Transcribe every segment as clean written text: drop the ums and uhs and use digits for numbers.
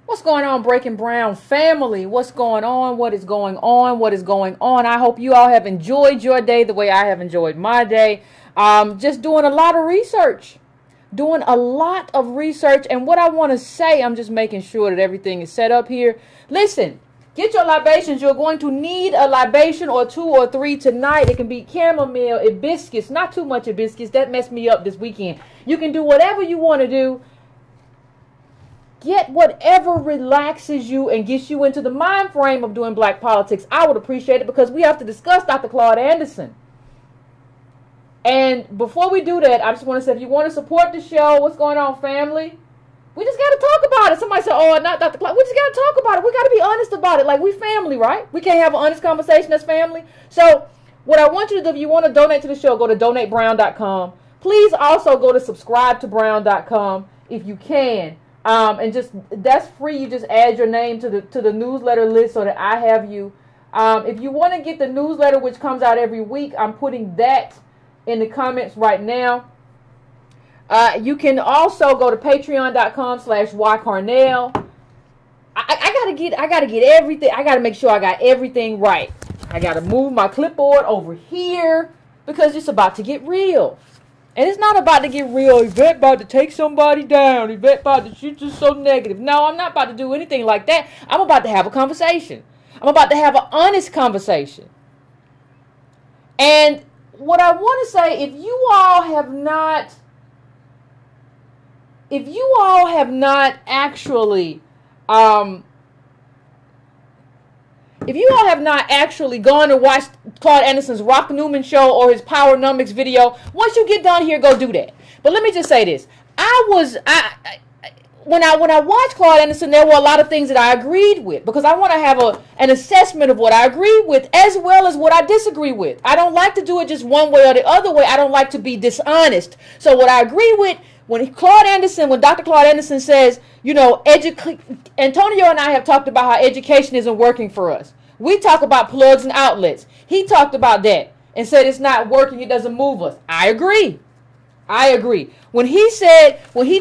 What's going on, Breaking Brown family? What's going on? What is going on? What is going on? I hope you all have enjoyed your day the way I have enjoyed my day. Just doing a lot of research. Doing a lot of research. And what I want to say, I'm just making sure that everything is set up here. Listen, get your libations. You're going to need a libation or 2 or 3 tonight. It can be chamomile, hibiscus. Not too much hibiscus. That messed me up this weekend. You can do whatever you want to do. Get whatever relaxes you and gets you into the mind frame of doing black politics. I would appreciate it because we have to discuss Dr. Claud Anderson. And before we do that, I just want to say, if you want to support the show, what's going on, family? We just got to talk about it. Somebody said, oh, not Dr. Claud. We just got to talk about it. We got to be honest about it. Like, we family, right? We can't have an honest conversation as family. So what I want you to do, if you want to donate to the show, go to donatebrown.com. Please also go to subscribetobrown.com if you can. And just, that's free. You just add your name to the newsletter list so that I have you. If you want to get the newsletter, which comes out every week, I'm putting that in the comments right now. You can also go to patreon.com/ycarnell. I gotta get everything. I gotta make sure I got everything right. I gotta move my clipboard over here because it's about to get real. And it's not about to get real. Yvette about to take somebody down. Yvette about to, she's just so negative. No, I'm not about to do anything like that. I'm about to have a conversation. I'm about to have an honest conversation. And what I want to say, if you all have not actually gone to watch Claud Anderson's Rock Newman show or his Powernomics video, once you get done here, go do that. But let me just say this. When I watched Claud Anderson, there were a lot of things that I agreed with because I want to have an assessment of what I agree with as well as what I disagree with. I don't like to do it just one way or the other way. I don't like to be dishonest. So what I agree with, when Dr. Claud Anderson says, you know, Antonio and I have talked about how education isn't working for us. We talk about plugs and outlets. He talked about that and said it's not working, it doesn't move us. I agree. When he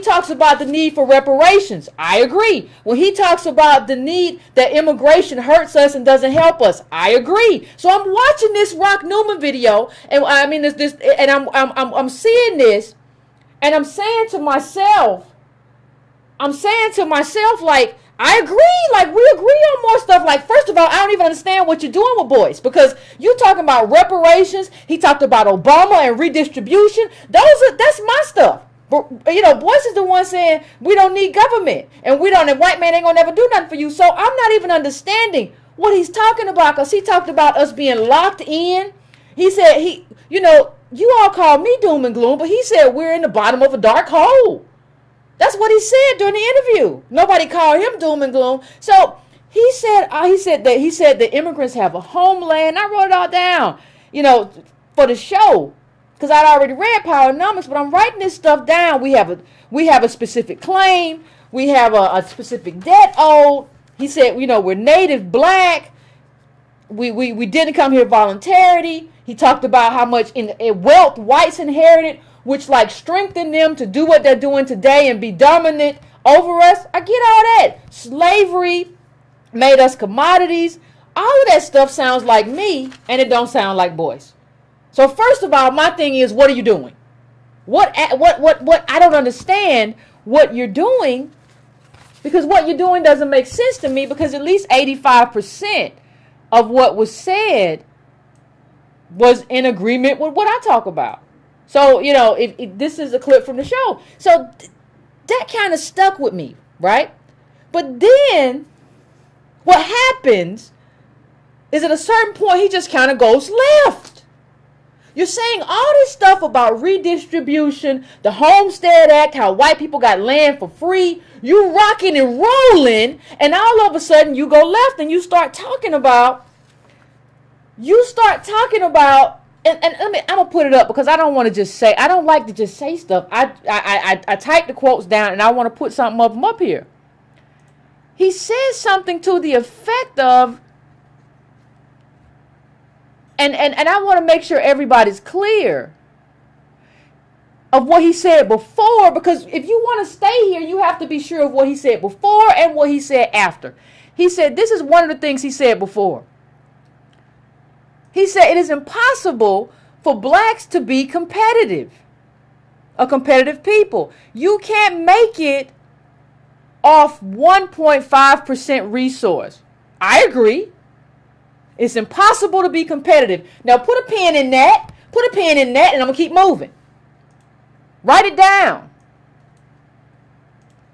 talks about the need for reparations, I agree. When he talks about the need that immigration hurts us and doesn't help us, I agree. So I'm watching this Rock Newman video, and I mean I'm seeing this, and I'm saying to myself, like, I agree. Like, we agree on more stuff. Like, first of all, I don't even understand what you're doing with Boyce because you're talking about reparations. He talked about Obama and redistribution. That's my stuff. But, you know, Boyce is the one saying we don't need government and white man ain't gonna never do nothing for you. So I'm not even understanding what he's talking about because he talked about us being locked in. He said you all call me doom and gloom, but he said we're in the bottom of a dark hole. That's what he said during the interview. Nobody called him doom and gloom. So he said the immigrants have a homeland. I wrote it all down, you know, for the show because I'd already read Powernomics, but I'm writing this stuff down. We have a specific claim. We have a specific debt owed. He said, you know, we're native black. We didn't come here voluntarily. He talked about how much in wealth whites inherited, which like strengthened them to do what they're doing today and be dominant over us. I get all that. Slavery made us commodities. All of that stuff sounds like me, and it don't sound like Boyce. So first of all, my thing is, what are you doing? What I don't understand what you're doing because what you're doing doesn't make sense to me because at least 85% of what was said was in agreement with what I talk about. So, you know, if this is a clip from the show. So that kind of stuck with me, right? But then what happens is at a certain point, he just kind of goes left. You're saying all this stuff about redistribution, the Homestead Act, how white people got land for free. You rocking and rolling, and all of a sudden you go left and you start talking about, and I'm gonna put it up because I don't want to just say, I don't like to just say stuff. I type the quotes down and I want to put something of them up here. He says something to the effect of, and I want to make sure everybody's clear. of what he said before, because if you want to stay here, you have to be sure of what he said before and what he said after. He said, this is one of the things he said before. He said, it is impossible for blacks to be competitive, a competitive people. You can't make it off 1.5% resource. I agree. It's impossible to be competitive. Now put a pin in that. Put a pin in that, and I'm going to keep moving. Write it down.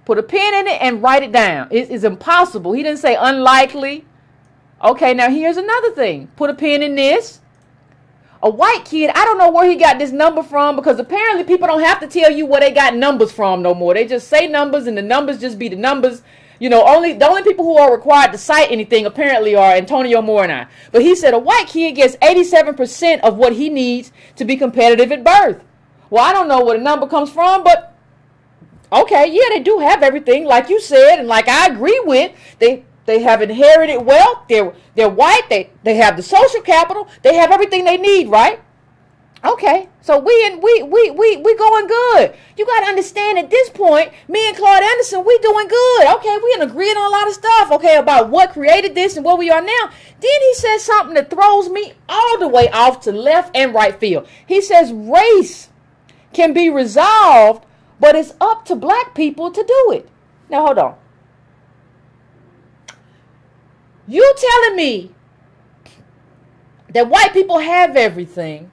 Put a pin in it and write it down. It is impossible. He didn't say unlikely. Okay, now here's another thing. Put a pin in this. A white kid, I don't know where he got this number from, because apparently people don't have to tell you where they got numbers from no more. They just say numbers, and the numbers just be the numbers. You know, the only people who are required to cite anything apparently are Antonio Moore and I. But he said a white kid gets 87% of what he needs to be competitive at birth. Well, I don't know where the number comes from, but okay, yeah, they do have everything, like you said, and like I agree with. They have inherited wealth. They're white. They have the social capital. They have everything they need, right? Okay, so we going good. You got to understand at this point, me and Claud Anderson, we doing good. Okay, we agreeing on a lot of stuff, okay, about what created this and where we are now. Then he says something that throws me all the way off to left and right field. He says race can be resolved, but it's up to black people to do it. Now, hold on. You telling me that white people have everything?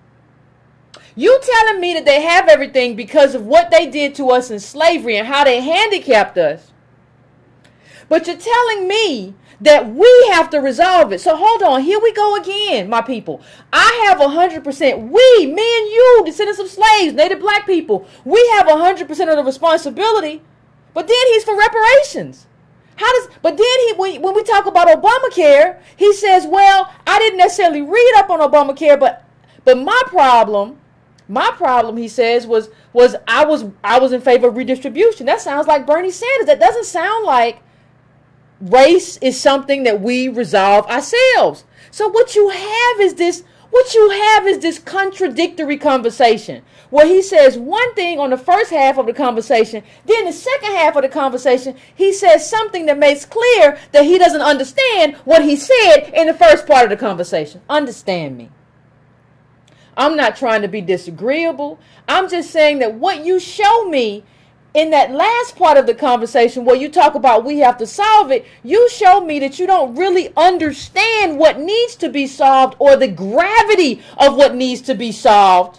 You telling me that they have everything because of what they did to us in slavery and how they handicapped us? But you're telling me that we have to resolve it. So hold on. Here we go again, my people. I have 100%. We, me and you, descendants of slaves, native black people, we have 100% of the responsibility. But then he's for reparations. But then when we talk about Obamacare, he says, well, I didn't necessarily read up on Obamacare, but my problem, he says, was I was in favor of redistribution. That sounds like Bernie Sanders. That doesn't sound like race is something that we resolve ourselves. So what you have is this contradictory conversation where he says one thing on the first half of the conversation, then the second half of the conversation, he says something that makes clear that he doesn't understand what he said in the first part of the conversation. Understand me. I'm not trying to be disagreeable. I'm just saying that what you show me in that last part of the conversation where you talk about we have to solve it, you show me that you don't really understand what needs to be solved or the gravity of what needs to be solved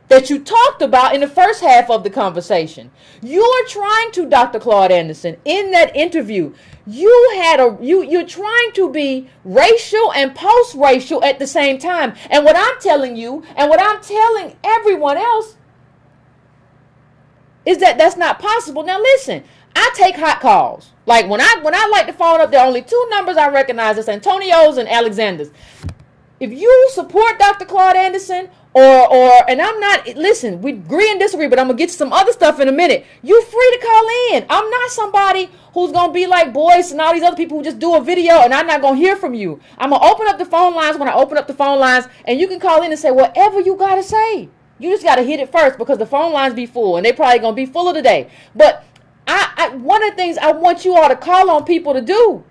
that you talked about in the first half of the conversation. You are trying to, Dr. Claud Anderson, in that interview, you're trying to be racial and post-racial at the same time. And what I'm telling you and what I'm telling everyone else is that that's not possible. Now listen, I take hot calls. Like when I light the phone up, there are only two numbers I recognize. It's Antonio's and Alexander's. If you support Dr. Claud Anderson and I'm not, listen, we agree and disagree, but I'm going to get to some other stuff in a minute. You're free to call in. I'm not somebody who's going to be like Boyce and all these other people who just do a video and I'm not going to hear from you. I'm going to open up the phone lines when I open up the phone lines, and you can call in and say whatever you got to say. You just got to hit it first because the phone lines be full, and they probably going to be fuller today. But one of the things I want you all to call on people to do,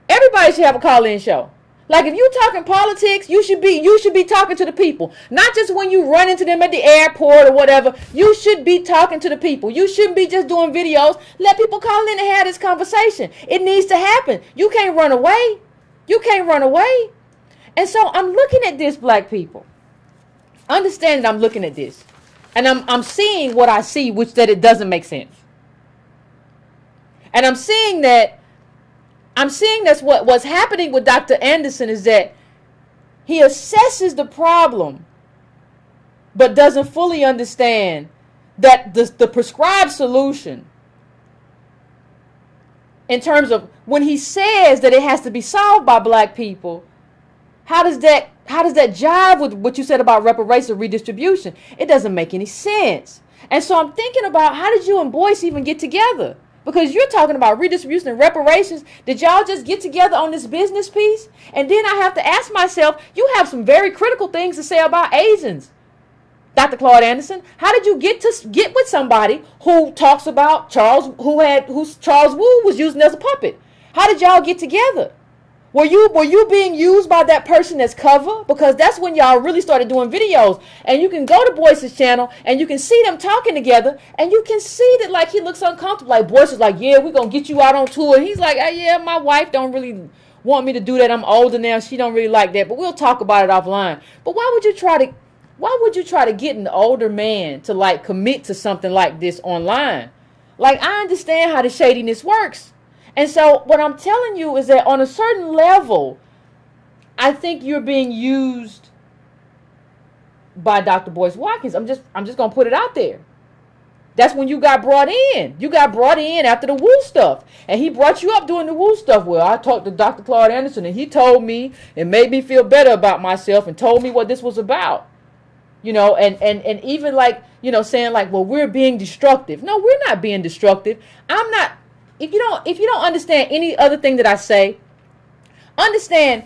everybody should have a call-in show. Like if you're talking politics, you should be talking to the people. Not just when you run into them at the airport or whatever. You should be talking to the people. You shouldn't be just doing videos. Let people call in and have this conversation. It needs to happen. You can't run away. You can't run away. And so I'm looking at this, black people. Understand that I'm looking at this. And I'm seeing what I see, which that it doesn't make sense. And I'm seeing that's what's happening with Dr. Anderson is that he assesses the problem, but doesn't fully understand that the prescribed solution in terms of when he says that it has to be solved by black people, how does that jive with what you said about reparations and redistribution? It doesn't make any sense. And so I'm thinking about, how did you and Boyce even get together? Because you're talking about redistribution and reparations. Did y'all just get together on this business piece? And then I have to ask myself, you have some very critical things to say about Asians. Dr. Claud Anderson, how did you get with somebody who talks about Charles Wu was using as a puppet? How did y'all get together? Were you being used by that person as cover? Because that's when y'all really started doing videos. And you can go to Boyce's channel and you can see them talking together, and you can see that like he looks uncomfortable. Like Boyce is like, yeah, we're gonna get you out on tour. And he's like, yeah, my wife don't really want me to do that. I'm older now. She don't really like that. But we'll talk about it offline. But why would you try to get an older man to like commit to something like this online? Like, I understand how the shadiness works. And so what I'm telling you is that on a certain level, I think you're being used by Dr. Boyce Watkins. I'm just going to put it out there. That's when you got brought in. You got brought in after the Wu stuff. And he brought you up doing the Wu stuff. Well, I talked to Dr. Claud Anderson and he told me and made me feel better about myself and told me what this was about. You know, and even like, you know, saying like, well, we're being destructive. No, we're not being destructive. I'm not. If you don't understand any other thing that I say, understand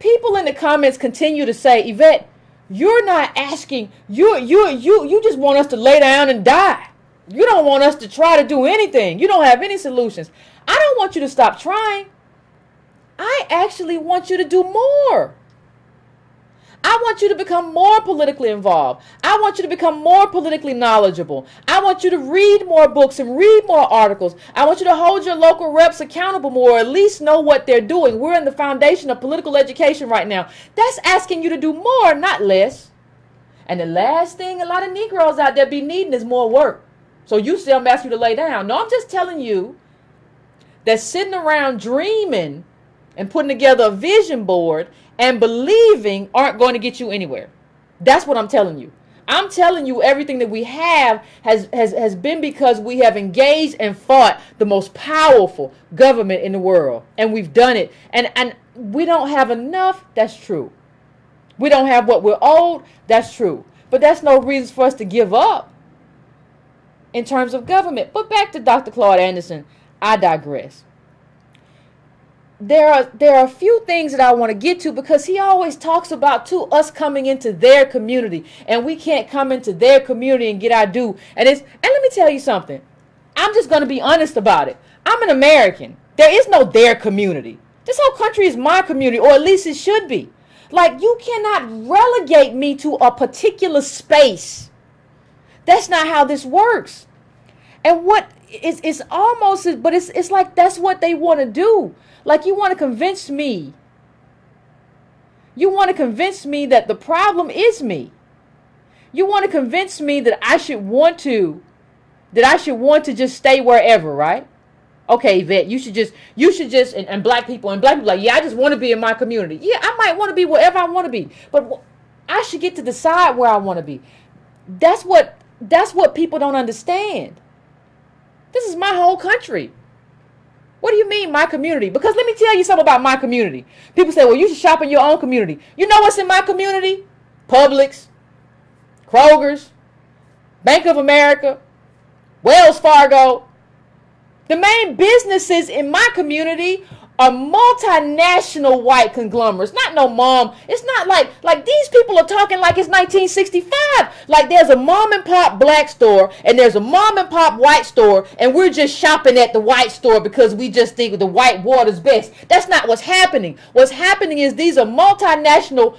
people in the comments continue to say, Yvette, you're not asking, you just want us to lay down and die. You don't want us to try to do anything. You don't have any solutions. I don't want you to stop trying. I actually want you to do more. I want you to become more politically involved. I want you to become more politically knowledgeable. I want you to read more books and read more articles. I want you to hold your local reps accountable more, or at least know what they're doing. We're in the foundation of political education right now. That's asking you to do more, not less. And the last thing a lot of Negroes out there be needing is more work. So you say I'm asking you to lay down. No, I'm just telling you that sitting around dreaming and putting together a vision board and believing aren't going to get you anywhere. That's what I'm telling you. I'm telling you everything that we have has been because we have engaged and fought the most powerful government in the world. And we've done it. And we don't have enough. That's true. We don't have what we're owed. That's true. But that's no reason for us to give up in terms of government. But back to Dr. Claud Anderson. I digress. There are a few things that I want to get to, because he always talks about us coming into their community, and we can't come into their community and get our due. And let me tell you something. I'm just going to be honest about it. I'm an American. There is no their community. This whole country is my community, or at least it should be. Like, you cannot relegate me to a particular space. That's not how this works. And it's almost, but it's like that's what they want to do. Like, you want to convince me. You want to convince me that the problem is me. You want to convince me that I should want to just stay wherever, right? Okay, Yvette, you should just, and black people like, yeah, I just want to be in my community. Yeah, I might want to be wherever I want to be, but I should get to decide where I want to be. That's what people don't understand. This is my whole country. What do you mean, my community? Because let me tell you something about my community. People say, well, you should shop in your own community. You know what's in my community? Publix, Kroger's, Bank of America, Wells Fargo. The main businesses in my community are multinational white conglomerates. Not no mom. It's not like these people are talking like it's 1965. Like there's a mom and pop black store and there's a mom and pop white store, and we're just shopping at the white store because we just think the white water's best. That's not what's happening. What's happening is these are multinational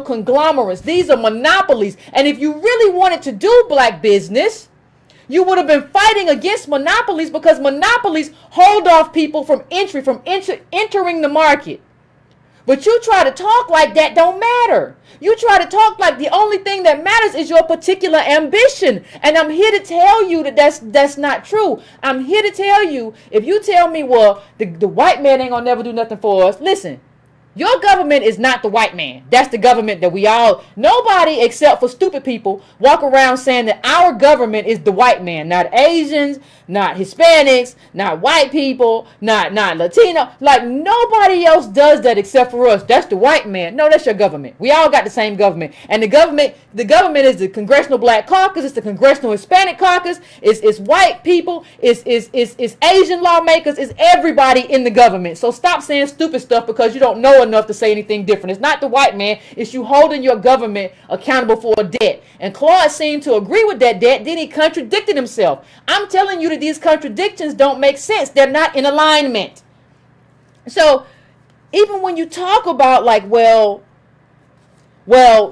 conglomerates. These are monopolies. And if you really wanted to do black business, you would have been fighting against monopolies, because monopolies hold off people from entering the market. But you try to talk like that don't matter. You try to talk like the only thing that matters is your particular ambition. And I'm here to tell you that that's not true. I'm here to tell you, if you tell me, well, the white man ain't gonna never do nothing for us. Listen. Your government is not the white man. That's the government that nobody except for stupid people walk around saying that our government is the white man. Not Asians, not Hispanics, not white people, not Latino. Like, nobody else does that except for us. That's the white man. No, that's your government. We all got the same government. And the government is the Congressional Black Caucus, it's the Congressional Hispanic Caucus, it's white people, it's Asian lawmakers, it's everybody in the government. So stop saying stupid stuff because you don't know enough to say anything different. It's not the white man. It's you holding your government accountable for a debt. And Claud seemed to agree with that debt. Then he contradicted himself. I'm telling you that these contradictions don't make sense. They're not in alignment. So even when you talk about like, well,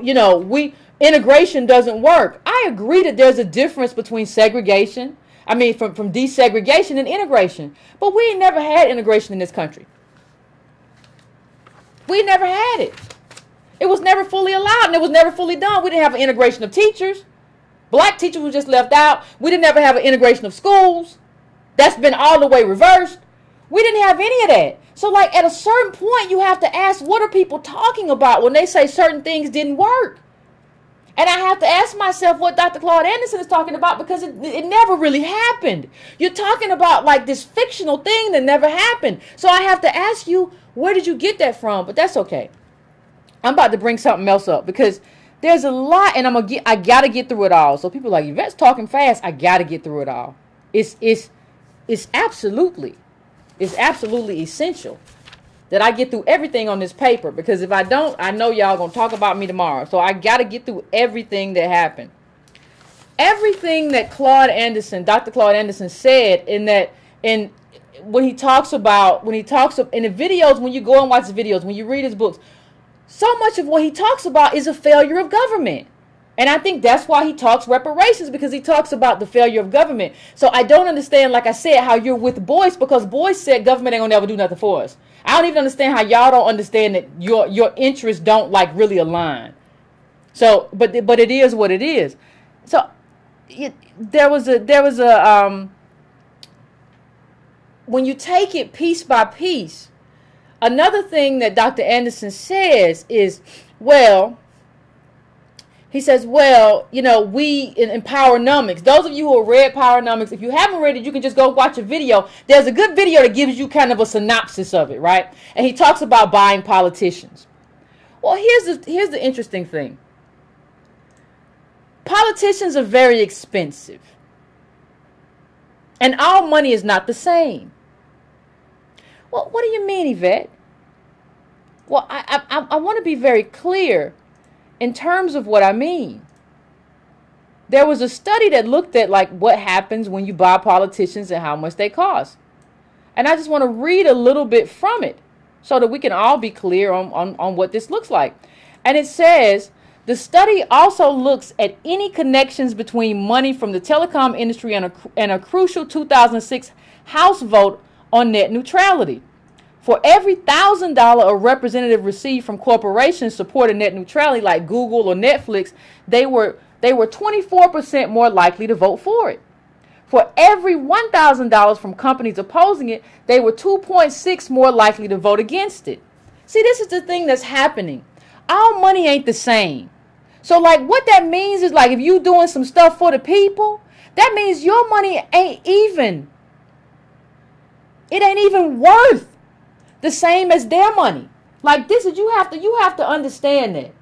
you know, integration doesn't work. I agree that there's a difference between segregation. I mean, from desegregation and integration. But we ain't never had integration in this country. We never had it. It was never fully allowed and it was never fully done. We didn't have an integration of teachers. Black teachers were just left out. We didn't ever have an integration of schools. That's been all the way reversed. We didn't have any of that. So like at a certain point, you have to ask, what are people talking about when they say certain things didn't work? And I have to ask myself what Dr. Claud Anderson is talking about, because it never really happened. You're talking about like this fictional thing that never happened. So I have to ask you, where did you get that from? But that's okay. I'm about to bring something else up because there's a lot, and I gotta get through it all. So people are like, Yvette's talking fast. I gotta get through it all. It's absolutely essential that I get through everything on this paper, because if I don't, I know y'all gonna talk about me tomorrow. So I gotta get through everything that happened. Everything that Dr. Claud Anderson said when he talks in the videos, when you go and watch the videos, when you read his books, so much of what he talks about is a failure of government. And I think that's why he talks reparations, because he talks about the failure of government. So I don't understand, like I said, how you're with Boyce, because Boyce said government ain't gonna never do nothing for us. I don't even understand how y'all don't understand that your interests don't like really align. So, but it is what it is. So there was a when you take it piece by piece, another thing that Dr. Anderson says is, he says, you know, we in Powernomics, those of you who have read Powernomics, if you haven't read it, you can just go watch a video. There's a good video that gives you kind of a synopsis of it, right? And he talks about buying politicians. Well, here's the interesting thing. Politicians are very expensive. And all money is not the same. Well, what do you mean, Yvette? Well, I want to be very clear in terms of what I mean. There was a study that looked at like what happens when you buy politicians and how much they cost. And I just want to read a little bit from it so that we can all be clear on what this looks like. And it says, the study also looks at any connections between money from the telecom industry and a crucial 2006 House vote on net neutrality. For every $1,000 a representative received from corporations supporting net neutrality like Google or Netflix, they were 24% more likely to vote for it. For every $1,000 from companies opposing it, they were 2.6 more likely to vote against it. See, this is the thing that's happening. All money ain't the same. So like what that means is like if you doing some stuff for the people, that means your money ain't even worth the same as their money. Like this is, you have to understand that.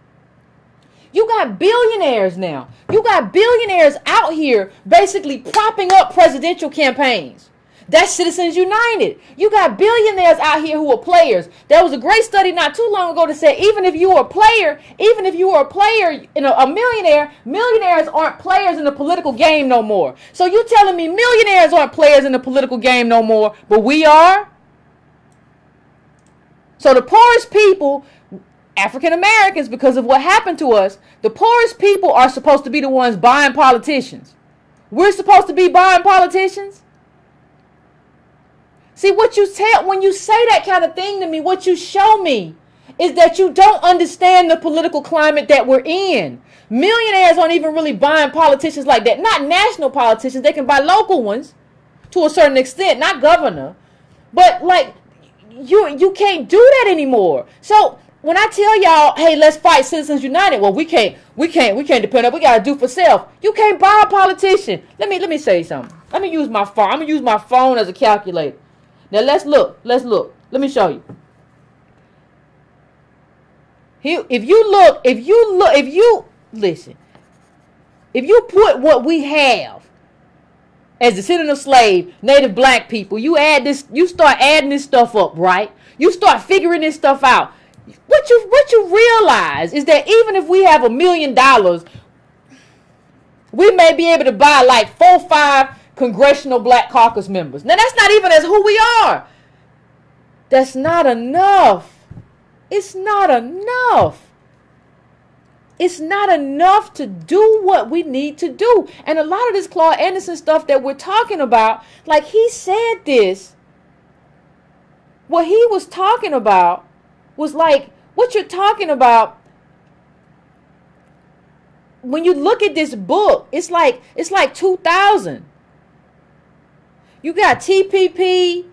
You got billionaires now. You got billionaires out here basically propping up presidential campaigns. That's Citizens United. You got billionaires out here who are players. There was a great study not too long ago that said even if you were a player and a millionaire, millionaires aren't players in the political game no more. So you telling me millionaires aren't players in the political game no more, but we are? So the poorest people, African Americans, because of what happened to us, the poorest people are supposed to be the ones buying politicians. We're supposed to be buying politicians? See, what you tell when you say that kind of thing to me, what you show me is that you don't understand the political climate that we're in. Millionaires aren't even really buying politicians like that. Not national politicians. They can buy local ones to a certain extent, not governor. But like you can't do that anymore. So when I tell y'all, hey, let's fight Citizens United, well, we can't depend on, we gotta do for self. You can't buy a politician. Let me say something. Let me use my phone. I'm gonna use my phone as a calculator. Now let's look. Let me show you. Here, if you put what we have as descendant of slave, native black people, you start adding this stuff up, right? You start figuring this stuff out. What you realize is that even if we have $1 million, we may be able to buy like 4 or 5 Congressional Black Caucus members. Now that's not even as who we are. That's not enough. It's not enough. It's not enough to do what we need to do. And a lot of this Claud Anderson stuff that we're talking about, like he said this, what he was talking about was like what you're talking about. When you look at this book, it's like 2000. You got TPP.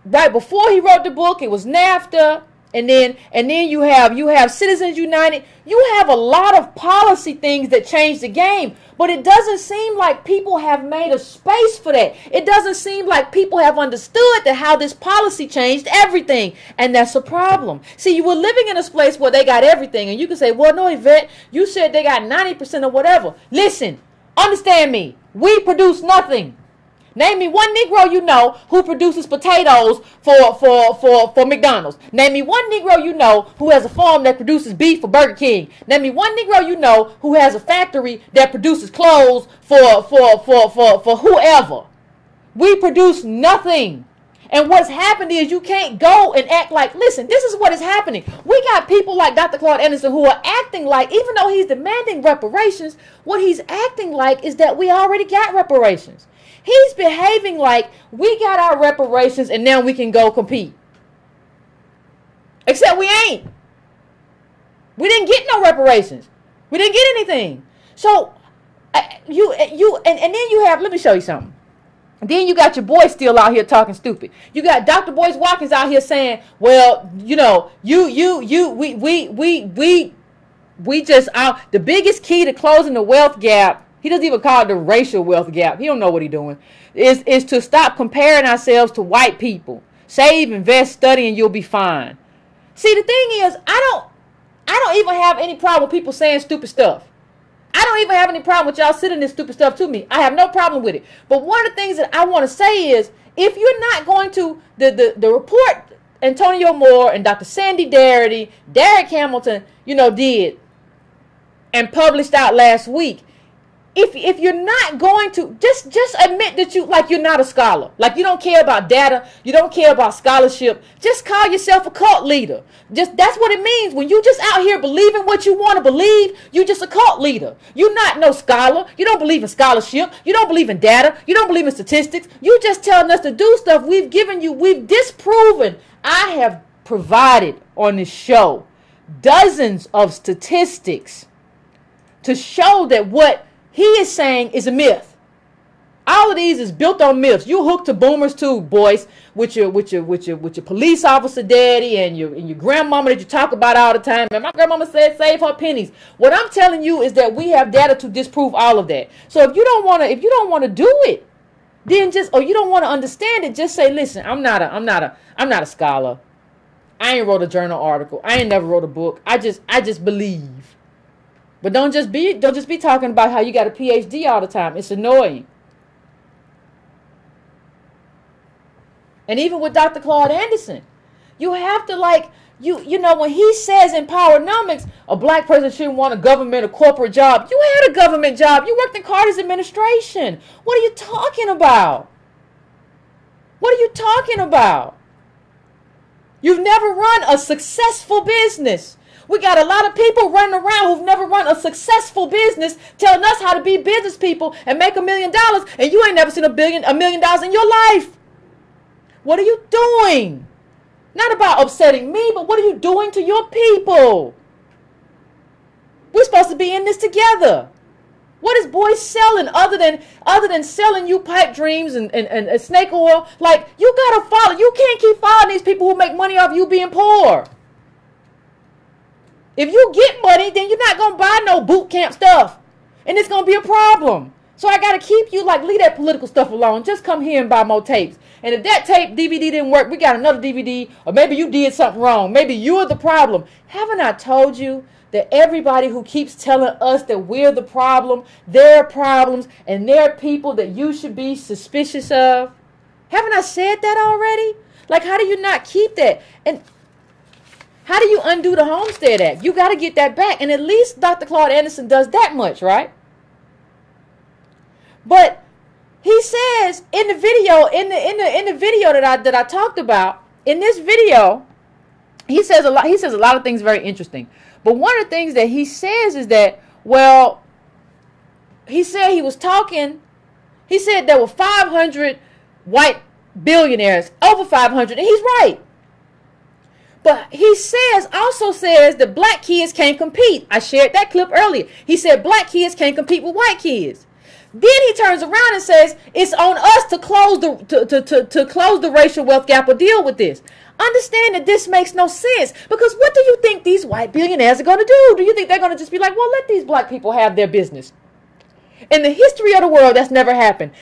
Right before he wrote the book, it was NAFTA. And then you have Citizens United. You have a lot of policy things that change the game. But it doesn't seem like people have made a space for that. It doesn't seem like people have understood that how this policy changed everything. And that's a problem. See, you were living in a place where they got everything. And you can say, well, no, Yvette, you said they got 90% or whatever. Listen, understand me. We produce nothing. Name me one Negro you know who produces potatoes for McDonald's. Name me one Negro you know who has a farm that produces beef for Burger King. Name me one Negro you know who has a factory that produces clothes for whoever. We produce nothing. And what's happened is you can't go and act like, listen, this is what is happening. We got people like Dr. Claud Anderson who are acting like, even though he's demanding reparations, what he's acting like is that we already got reparations. He's behaving like we got our reparations and now we can go compete. Except we ain't. We didn't get no reparations. We didn't get anything. So and then you have, let me show you something. Then you got your boy still out here talking stupid. You got Dr. Boyce Watkins out here saying, well, you know, we just the biggest key to closing the wealth gap. He doesn't even call it the racial wealth gap. He don't know what he's doing. Is to stop comparing ourselves to white people. Save, invest, study, and you'll be fine. See, the thing is, I don't even have any problem with people saying stupid stuff. I don't even have any problem with y'all sending this stupid stuff to me. I have no problem with it. But one of the things that I want to say is, if you're not going to, the report Antonio Moore and Dr. Sandy Darity, Derek Hamilton, did and published out last week, if you're not going to just admit that you're not a scholar, like you don't care about data, you don't care about scholarship, just call yourself a cult leader. Just that's what it means. When you just out here believing what you want to believe, you just a cult leader. You're not no scholar. You don't believe in scholarship. You don't believe in data. You don't believe in statistics. You just telling us to do stuff we've disproven. I have provided on this show dozens of statistics to show that what he is saying is a myth. All of these is built on myths. You hooked to boomers too, boys, with your police officer daddy and your grandmama that you talk about all the time. And my grandmama said save her pennies. What I'm telling you is that we have data to disprove all of that. So if you don't want to do it, then you don't want to understand it, just say, listen, I'm not a scholar. I ain't wrote a journal article. I ain't never wrote a book. I just believe. But don't just be talking about how you got a PhD all the time. It's annoying. And even with Dr. Claud Anderson, you have to when he says in Powernomics, a black person shouldn't want a government or corporate job. You had a government job. You worked in Carter's administration. What are you talking about? What are you talking about? You've never run a successful business. We got a lot of people running around who've never run a successful business telling us how to be business people and make $1 million, and you ain't never seen $1 million in your life. What are you doing? Not about upsetting me, but what are you doing to your people? We're supposed to be in this together. What is Boyce selling other than selling you pipe dreams and snake oil? Like, you gotta follow. You can't keep following these people who make money off you being poor. If you get money, then you're not going to buy no boot camp stuff. And it's going to be a problem. So I got to keep you, leave that political stuff alone. Just come here and buy more tapes. And if that tape DVD didn't work, we got another DVD. Or maybe you did something wrong. Maybe you're the problem. Haven't I told you that everybody who keeps telling us that we're the problem, they're problems, and they're people that you should be suspicious of? Haven't I said that already? Like, how do you not keep that? And How do you undo the Homestead Act? You got to get that back. And at least Dr. Claud Anderson does that much, right? But he says in the video, in the video that I talked about, in this video, he says a lot of things very interesting. But one of the things that he says is that, well, he said he was talking, he said there were 500 white billionaires, over 500, and he's right. But he also says that black kids can't compete. I shared that clip earlier. He said black kids can't compete with white kids. Then he turns around and says it's on us to close the racial wealth gap or deal with this. Understand that this makes no sense, because what do you think these white billionaires are going to do? Do you think they're going to just be like, well, let these black people have their business? In the history of the world, that's never happened.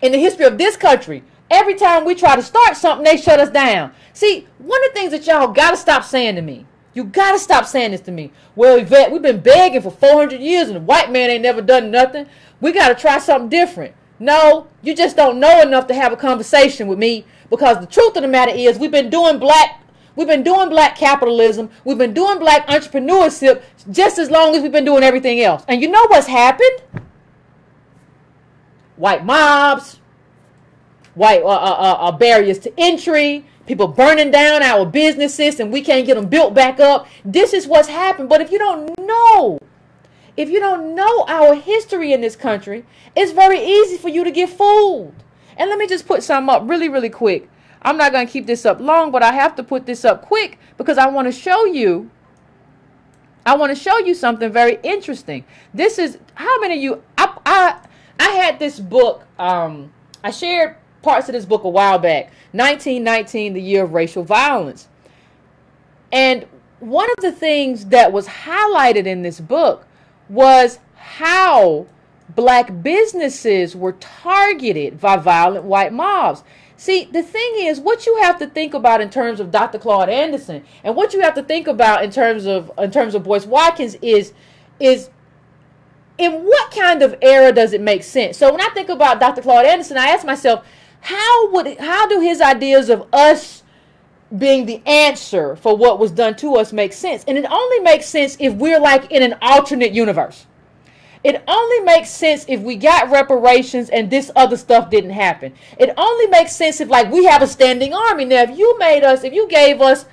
In the history of this country, every time we try to start something, they shut us down. See, one of the things that y'all got to stop saying to me, you got to stop saying this to me. Well, Yvette, we've been begging for 400 years and the white man ain't never done nothing. We got to try something different. No, you just don't know enough to have a conversation with me, because the truth of the matter is we've been doing black capitalism. We've been doing black entrepreneurship just as long as we've been doing everything else. And you know what's happened? White mobs, white barriers to entry, people burning down our businesses and we can't get them built back up. This is what's happened. But if you don't know our history in this country, it's very easy for you to get fooled. And let me just put something up really, really quick. I'm not going to keep this up long, but I have to put this up quick because I want to show you something very interesting. This is, how many of you, I had this book, I shared parts of this book a while back, 1919, The Year of Racial Violence. And one of the things that was highlighted in this book was how black businesses were targeted by violent white mobs. See, the thing is, what you have to think about in terms of Dr. Claud Anderson, and what you have to think about in terms of Boyce Watkins is in what kind of era does it make sense? So when I think about Dr. Claud Anderson, I ask myself, how do his ideas of us being the answer for what was done to us make sense? And it only makes sense if we're like in an alternate universe. It only makes sense if we got reparations and this other stuff didn't happen. It only makes sense if like we have a standing army. Now, if you gave us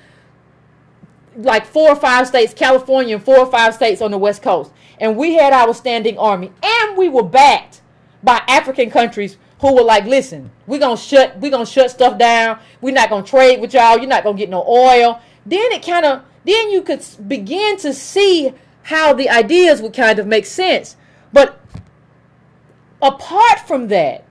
like 4 or 5 states, California and 4 or 5 states on the West Coast, and we had our standing army and we were backed by African countries who were like, listen, we're gonna shut stuff down. We're not gonna trade with y'all. You're not gonna get no oil. Then you could begin to see how the ideas would kind of make sense. But apart from that,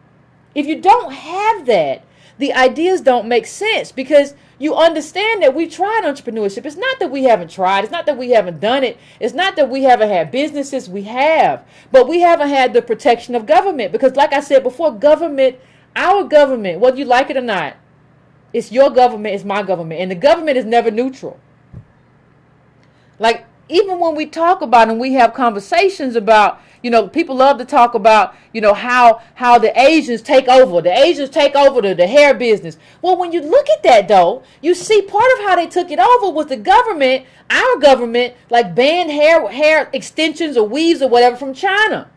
if you don't have that, the ideas don't make sense, because you understand that we tried entrepreneurship. It's not that we haven't tried. It's not that we haven't done it. It's not that we haven't had businesses. We have. But we haven't had the protection of government, because like I said before, our government, whether you like it or not, it's your government, it's my government. And the government is never neutral. Like, even when we talk about and we have conversations about, people love to talk about, how the Asians take over. The Asians take over the hair business. Well, when you look at that, though, you see part of how they took it over was the government, our government, like banned hair extensions or weaves or whatever from China.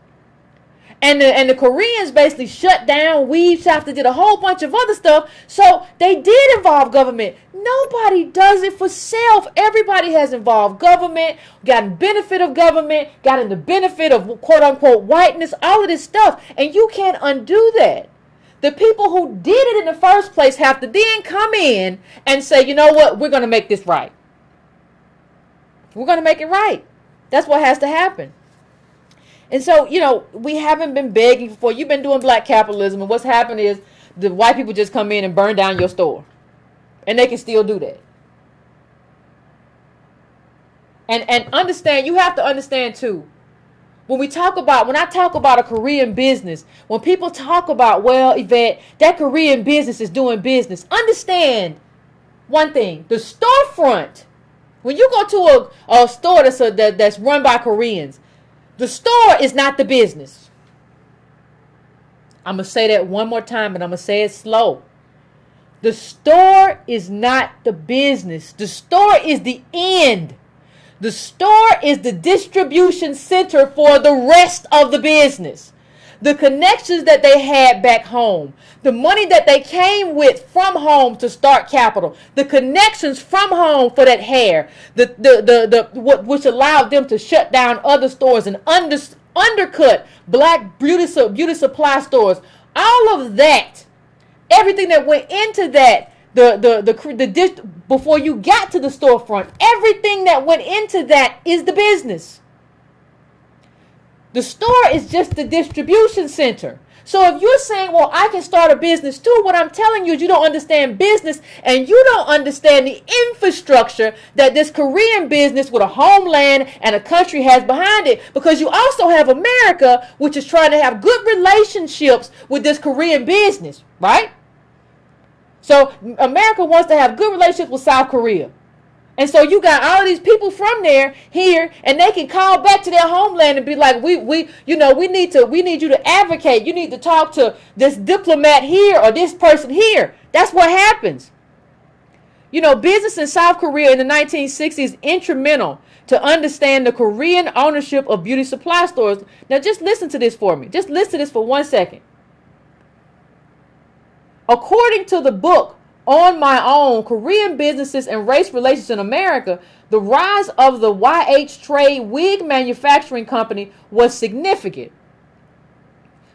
And the Koreans basically shut down weave shops. They did a whole bunch of other stuff. So they did involve government. Nobody does it for self. Everybody has involved government, gotten benefit of government, gotten the benefit of quote unquote whiteness, all of this stuff. And you can't undo that. The people who did it in the first place have to then come in and say, you know what, we're going to make this right. We're going to make it right. That's what has to happen. And so, we haven't been begging for, you've been doing black capitalism, and what's happened is the white people just come in and burn down your store. And they can still do that. And understand, you have to understand too, when I talk about a Korean business, when people talk about, well, Yvette, that Korean business is doing business, understand one thing, the storefront, when you go to a store that's run by Koreans, the store is not the business. I'm going to say that one more time, and I'm going to say it slow. The store is not the business. The store is the end. The store is the distribution center for the rest of the business. The connections that they had back home, the money that they came with from home to start capital, the connections from home for that hair, which allowed them to shut down other stores and undercut black beauty supply stores. All of that, everything that went into that, before you got to the storefront, everything that went into that is the business. The store is just the distribution center. So if you're saying, well, I can start a business too, what I'm telling you is you don't understand business, and you don't understand the infrastructure that this Korean business with a homeland and a country has behind it, because you also have America, which is trying to have good relationships with this Korean business, right? So America wants to have good relationships with South Korea. And so you got all of these people from there here, and they can call back to their homeland and be like, we need you to advocate. You need to talk to this diplomat here or this person here. That's what happens. You know, business in South Korea in the 1960s is instrumental to understand the Korean ownership of beauty supply stores. Now just listen to this for me. Just listen to this for 1 second. According to the book On My Own, Korean Businesses and Race Relations in America, the rise of the YH Trade wig manufacturing company was significant.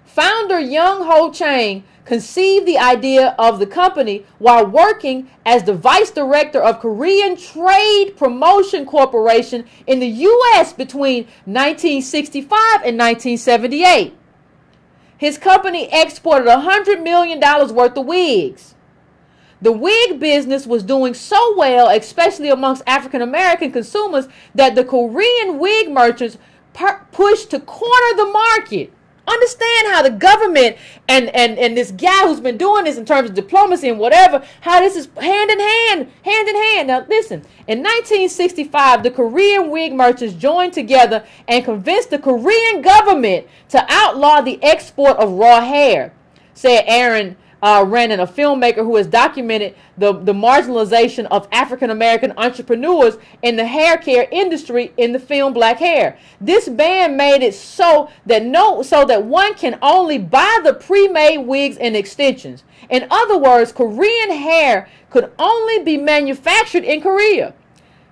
Founder Young Ho Chang conceived the idea of the company while working as the vice director of Korean Trade Promotion Corporation in the U.S. between 1965 and 1978. His company exported $100 million worth of wigs. The wig business was doing so well, especially amongst African American consumers, that the Korean wig merchants pushed to corner the market. Understand how the government and this guy who's been doing this in terms of diplomacy and whatever, how this is hand in hand. Now listen, in 1965, the Korean wig merchants joined together and convinced the Korean government to outlaw the export of raw hair, said Aaron Rennan, a filmmaker who has documented the marginalization of African American entrepreneurs in the hair care industry in the film Black Hair. This ban made it so that one can only buy the pre-made wigs and extensions. In other words, Korean hair could only be manufactured in Korea.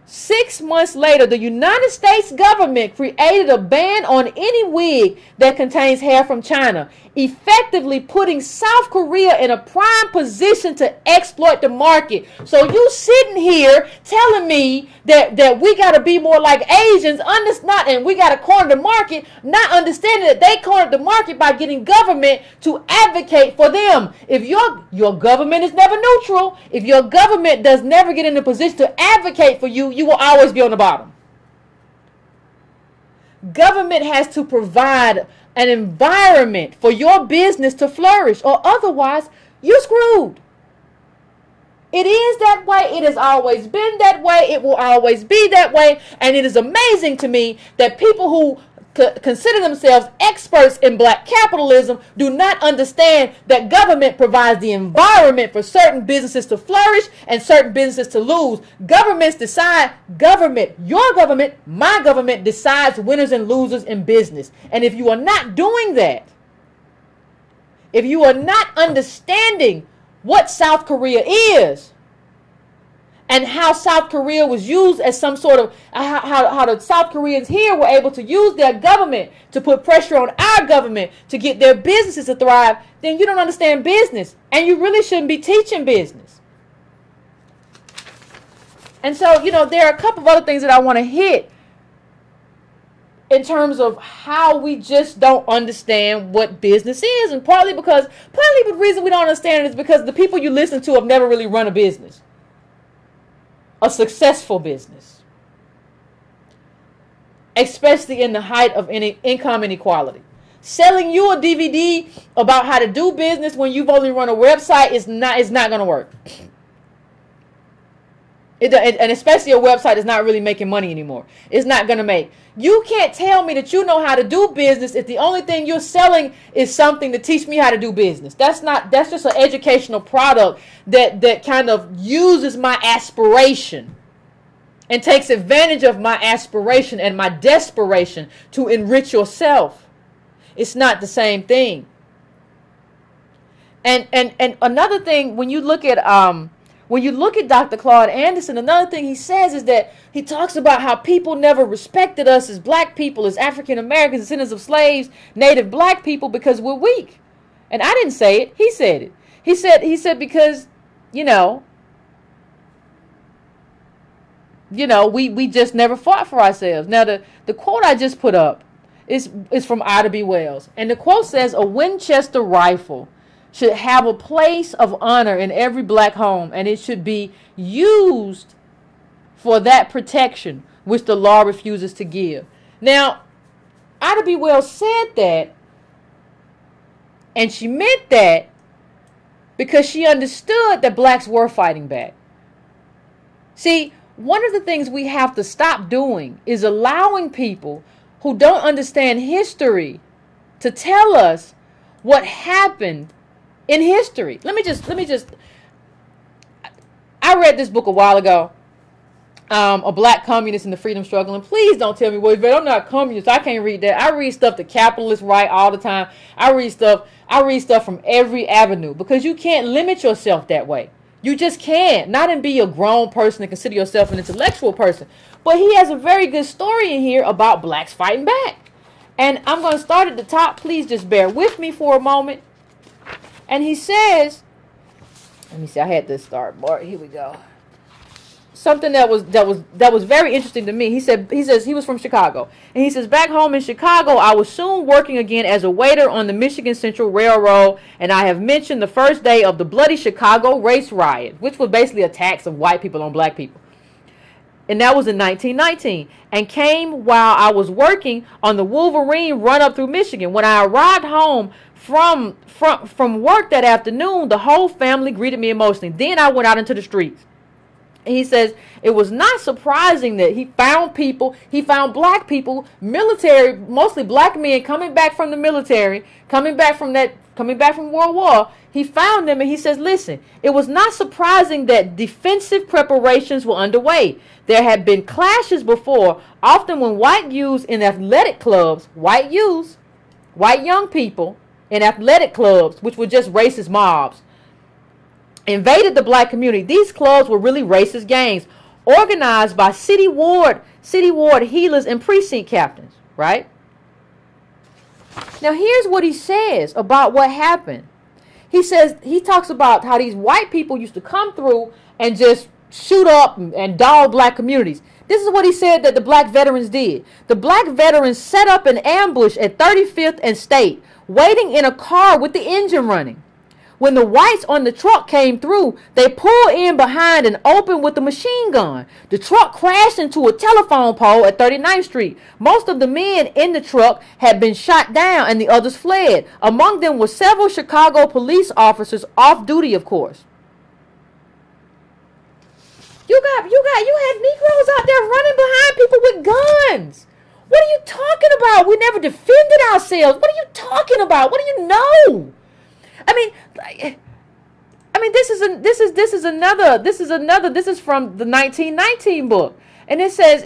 6 months later, the United States government created a ban on any wig that contains hair from China, effectively putting South Korea in a prime position to exploit the market. So you sitting here telling me that we got to be more like Asians, and we got to corner the market, not understanding that they cornered the market by getting government to advocate for them. If your government is never neutral, if your government does never get in a position to advocate for you, you will always be on the bottom. Government has to provide an environment for your business to flourish, or otherwise you're screwed. It is that way. It has always been that way. It will always be that way. And it is amazing to me that people who consider themselves experts in black capitalism do not understand that government provides the environment for certain businesses to flourish and certain businesses to lose. Governments decide, your government, my government decides winners and losers in business. And if you are not doing that, if you are not understanding what South Korea is, and how South Korea was used as some sort of, how the South Koreans here were able to use their government to put pressure on our government to get their businesses to thrive, then you don't understand business. And you really shouldn't be teaching business. And so, there are a couple of other things that I want to hit in terms of how we just don't understand what business is. And partly the reason we don't understand it is because the people you listen to have never really run a business. A successful business, especially in the height of any income inequality. Selling you a DVD about how to do business when you've only run a website is not going to work. And especially a website that's not really making money anymore. It's not going to make. You can't tell me that you know how to do business if the only thing you're selling is something to teach me how to do business. That's just an educational product that kind of uses my aspiration and takes advantage of my aspiration and my desperation to enrich yourself. It's not the same thing. And another thing, when you look at Dr. Claud Anderson, another thing he says is that he talks about how people never respected us as black people, as African Americans, descendants of slaves, native black people, because we're weak. And I didn't say it. He said it. He said because, we just never fought for ourselves. Now, the quote I just put up is from Ida B. Wells. And the quote says, "A Winchester rifle should have a place of honor in every black home, and it should be used for that protection which the law refuses to give." Now, Ida B. Wells said that, and she meant that because she understood that blacks were fighting back. See, one of the things we have to stop doing is allowing people who don't understand history to tell us what happened in history. Let me just I read this book a while ago, A Black Communist in the Freedom Struggle, and please don't tell me, well, Yvette, I'm not communist, I can't read that. I read stuff the capitalists write all the time. I read stuff from every avenue, because you can't limit yourself that way. You just can't. Not and be a grown person and consider yourself an intellectual person. But he has a very good story in here about blacks fighting back. And I'm going to start at the top. Please just bear with me for a moment. And he says, let me see, I had this start bar. Here we go. Something that was very interesting to me. He says he was from Chicago. And he says, back home in Chicago, I was soon working again as a waiter on the Michigan Central Railroad. And I have mentioned the first day of the bloody Chicago race riot, which was basically attacks of white people on black people. And that was in 1919, and came while I was working on the Wolverine run up through Michigan. When I arrived home from work that afternoon, the whole family greeted me emotionally. Then I went out into the streets. And he says it was not surprising that he found black people, military, mostly black men coming back from the military, coming back from World War. He found them, and he says, listen, it was not surprising that defensive preparations were underway. There had been clashes before, often when white youths in athletic clubs, white young people in athletic clubs, which were just racist mobs, invaded the black community. These clubs were really racist gangs organized by city ward healers and precinct captains, right? Now here's what he says about what happened. He talks about how these white people used to come through and just shoot up and dog black communities. This is what he said that the black veterans did. The black veterans set up an ambush at 35th and State, waiting in a car with the engine running. When the whites on the truck came through, they pulled in behind and opened with a machine gun. The truck crashed into a telephone pole at 39th Street. Most of the men in the truck had been shot down and the others fled. Among them were several Chicago police officers off duty, of course. You had Negroes out there running behind people with guns. What are you talking about? We never defended ourselves. What are you talking about? What do you know? I mean, this is from the 1919 book, and it says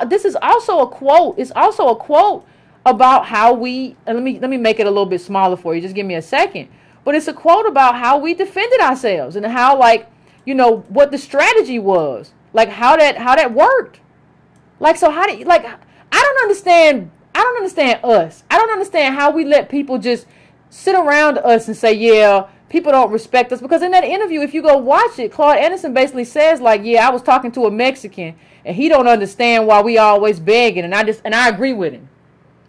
this is also a quote. It's also a quote about how we. And let me make it a little bit smaller for you. Just give me a second. But it's a quote about how we defended ourselves and how, like, what the strategy was, like how that worked. Like, so how do you, like, I don't understand us. I don't understand how we let people just sit around us and say, yeah, people don't respect us. Because in that interview, if you go watch it, Claud Anderson basically says, like, yeah, I was talking to a Mexican and he don't understand why we always begging, and I agree with him.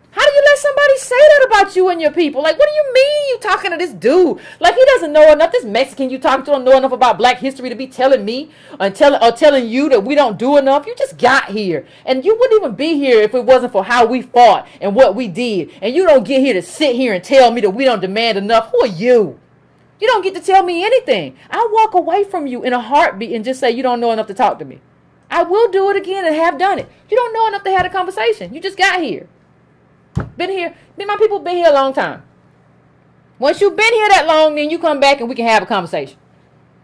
How do you let somebody say that about you and your people? Like, what do you mean you talking to this dude? Like, he doesn't know enough. This Mexican you talking to don't know enough about black history to be telling me or telling you that we don't do enough. You just got here. And you wouldn't even be here if it wasn't for how we fought and what we did. And you don't get here to sit here and tell me that we don't demand enough. Who are you? You don't get to tell me anything. I'll walk away from you in a heartbeat and just say you don't know enough to talk to me. I will do it again and have done it. You don't know enough to have a conversation. You just got here. Been here. My people been here a long time. Once you've been here that long, then you come back and we can have a conversation.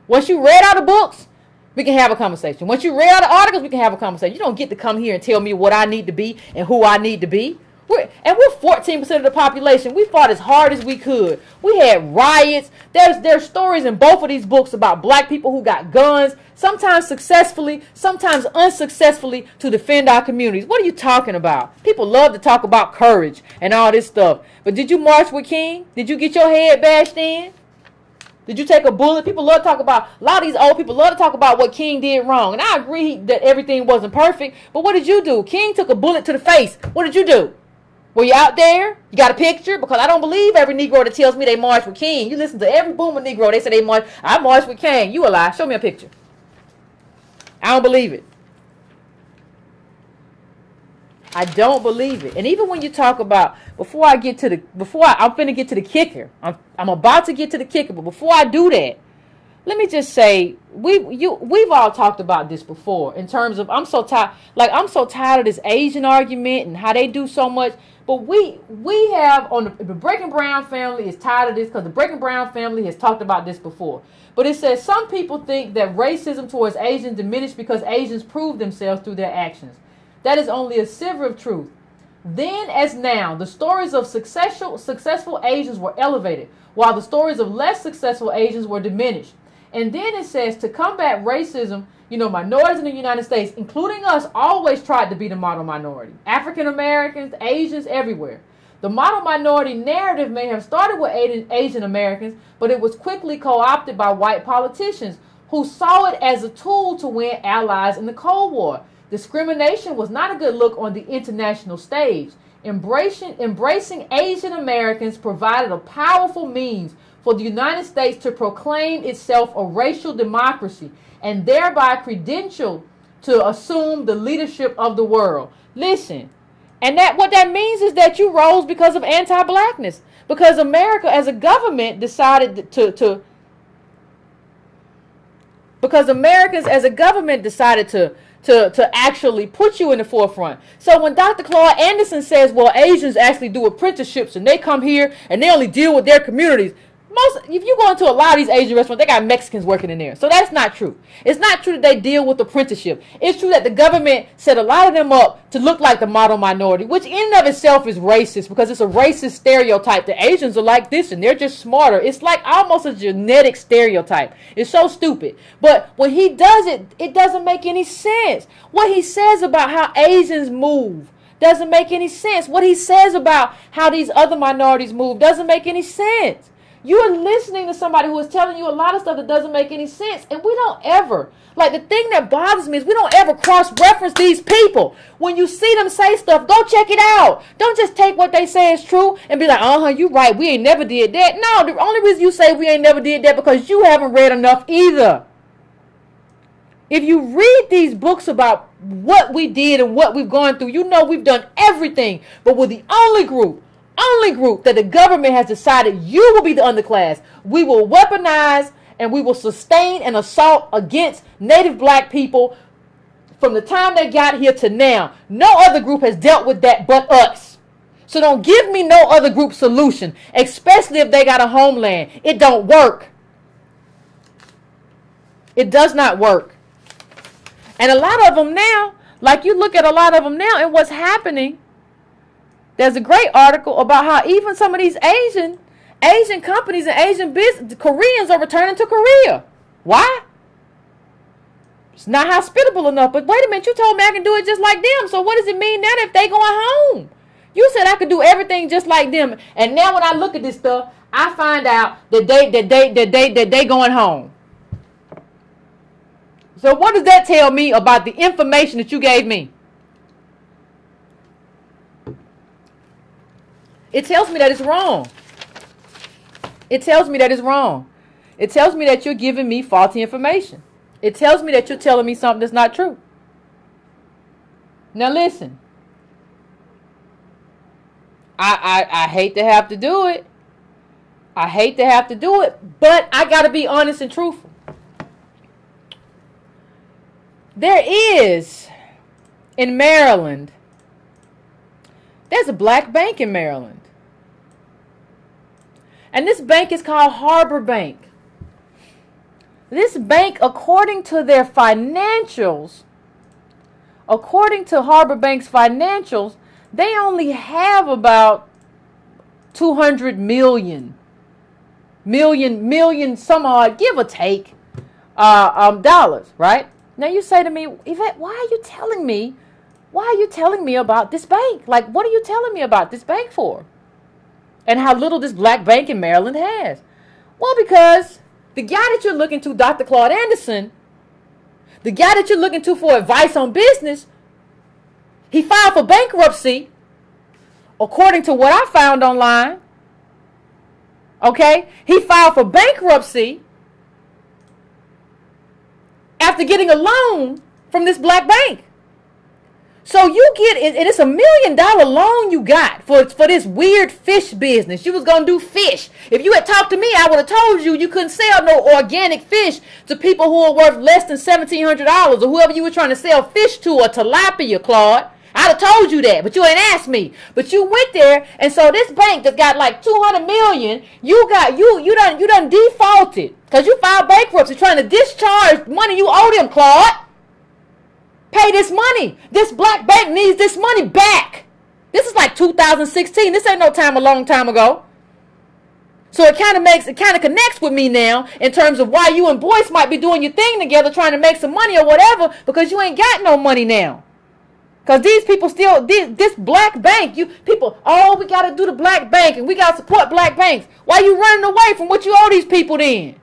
Once you read all the books, we can have a conversation. Once you read all the articles, we can have a conversation. You don't get to come here and tell me what I need to be and who I need to be. We're 14% of the population. We fought as hard as we could. We had riots. There's stories in both of these books about black people who got guns, sometimes successfully, sometimes unsuccessfully, to defend our communities. What are you talking about? People love to talk about courage and all this stuff. But did you march with King? Did you get your head bashed in? Did you take a bullet? People love to talk about, a lot of these old people love to talk about what King did wrong. And I agree that everything wasn't perfect. But what did you do? King took a bullet to the face. What did you do? Were you out there? You got a picture? Because I don't believe every Negro that tells me they marched with King. You listen to every boomer Negro, they say they marched. I marched with King. You a lie. Show me a picture. I don't believe it. I don't believe it. And even when you talk about, I'm finna get to the kicker. I'm about to get to the kicker. But before I do that, let me just say, we've all talked about this before in terms of, I'm so tired of this Asian argument and how they do so much. But we have, the Breaking Brown family is tired of this because the Breaking Brown family has talked about this before. But it says some people think that racism towards Asians diminished because Asians prove themselves through their actions. That is only a sliver of truth. Then as now, the stories of successful Asians were elevated, while the stories of less successful Asians were diminished. And then it says to combat racism, minorities in the United States, including us, always tried to be the model minority. African Americans, Asians, everywhere. The model minority narrative may have started with Asian Americans, but it was quickly co-opted by white politicians who saw it as a tool to win allies in the Cold War. Discrimination was not a good look on the international stage. Embracing Asian Americans provided a powerful means for the United States to proclaim itself a racial democracy and thereby credentialed to assume the leadership of the world. Listen, and what that means is that you rose because of anti-blackness, because America as a government decided because Americans as a government decided to actually put you in the forefront. So when Dr. Claud Anderson says, well, Asians actually do apprenticeships and they come here and they only deal with their communities. If you go into a lot of these Asian restaurants, they got Mexicans working in there. So that's not true. It's not true that they deal with apprenticeship. It's true that the government set a lot of them up to look like the model minority, which in and of itself is racist because it's a racist stereotype. The Asians are like this and they're just smarter. It's like almost a genetic stereotype. It's so stupid. But when he does it, it doesn't make any sense. What he says about how Asians move doesn't make any sense. What he says about how these other minorities move doesn't make any sense. You are listening to somebody who is telling you a lot of stuff that doesn't make any sense. And we don't ever, the thing that bothers me is we don't ever cross-reference these people. When you see them say stuff, go check it out. Don't just take what they say is true and be like, you right, we ain't never did that. No, the only reason you say we ain't never did that because you haven't read enough either. If you read these books about what we did and what we've gone through, you know we've done everything. But we're the only group that the government has decided you will be the underclass. We will weaponize and we will sustain an assault against Native black people from the time they got here to now. No other group has dealt with that but us. So don't give me no other group solution, especially if they got a homeland. It don't work. It does not work. And a lot of them now, you look at a lot of them now and what's happening. There's a great article about how even some of these Asian companies and Asian business, Koreans are returning to Korea. Why? It's not hospitable enough. But wait a minute, you told me I can do it just like them. So what does it mean now if they going home? You said I could do everything just like them. And now when I look at this stuff, I find out that they going home. So what does that tell me about the information that you gave me? It tells me that it's wrong. It tells me that it's wrong. It tells me that you're giving me faulty information. It tells me that you're telling me something that's not true. Now listen. I hate to have to do it. I hate to have to do it, but I got to be honest and truthful. There is, in Maryland, there's a black bank in Maryland. And this bank is called Harbor Bank. This bank, according to their financials, according to Harbor Bank's financials, they only have about 200 million some odd, give or take, dollars, right? Now you say to me, Yvette, why are you telling me about this bank? Like, what are you telling me about this bank for? And how little this black bank in Maryland has? Well, because the guy that you're looking to, Dr. Claud Anderson, the guy that you're looking to for advice on business, he filed for bankruptcy, according to what I found online. Okay? He filed for bankruptcy after getting a loan from this black bank. So you get it, and it's $1 million loan you got for this weird fish business. You was gonna do fish. If you had talked to me, I would have told you you couldn't sell no organic fish to people who are worth less than $1,700 or whoever you were trying to sell fish to, or tilapia, Claude. I'd have told you that, but you ain't asked me. But you went there, and so this bank that got like 200 million, you done defaulted because you filed bankruptcy trying to discharge money you owe them, Claude. Pay this money. This black bank needs this money back. This is like 2016. This ain't no time a long time ago. So it kind of connects with me now in terms of why you and Boyce might be doing your thing together trying to make some money or whatever, because you ain't got no money now. Because these people still, this black bank, oh, we got to do the black bank and we got to support black banks. Why you running away from what you owe these people then?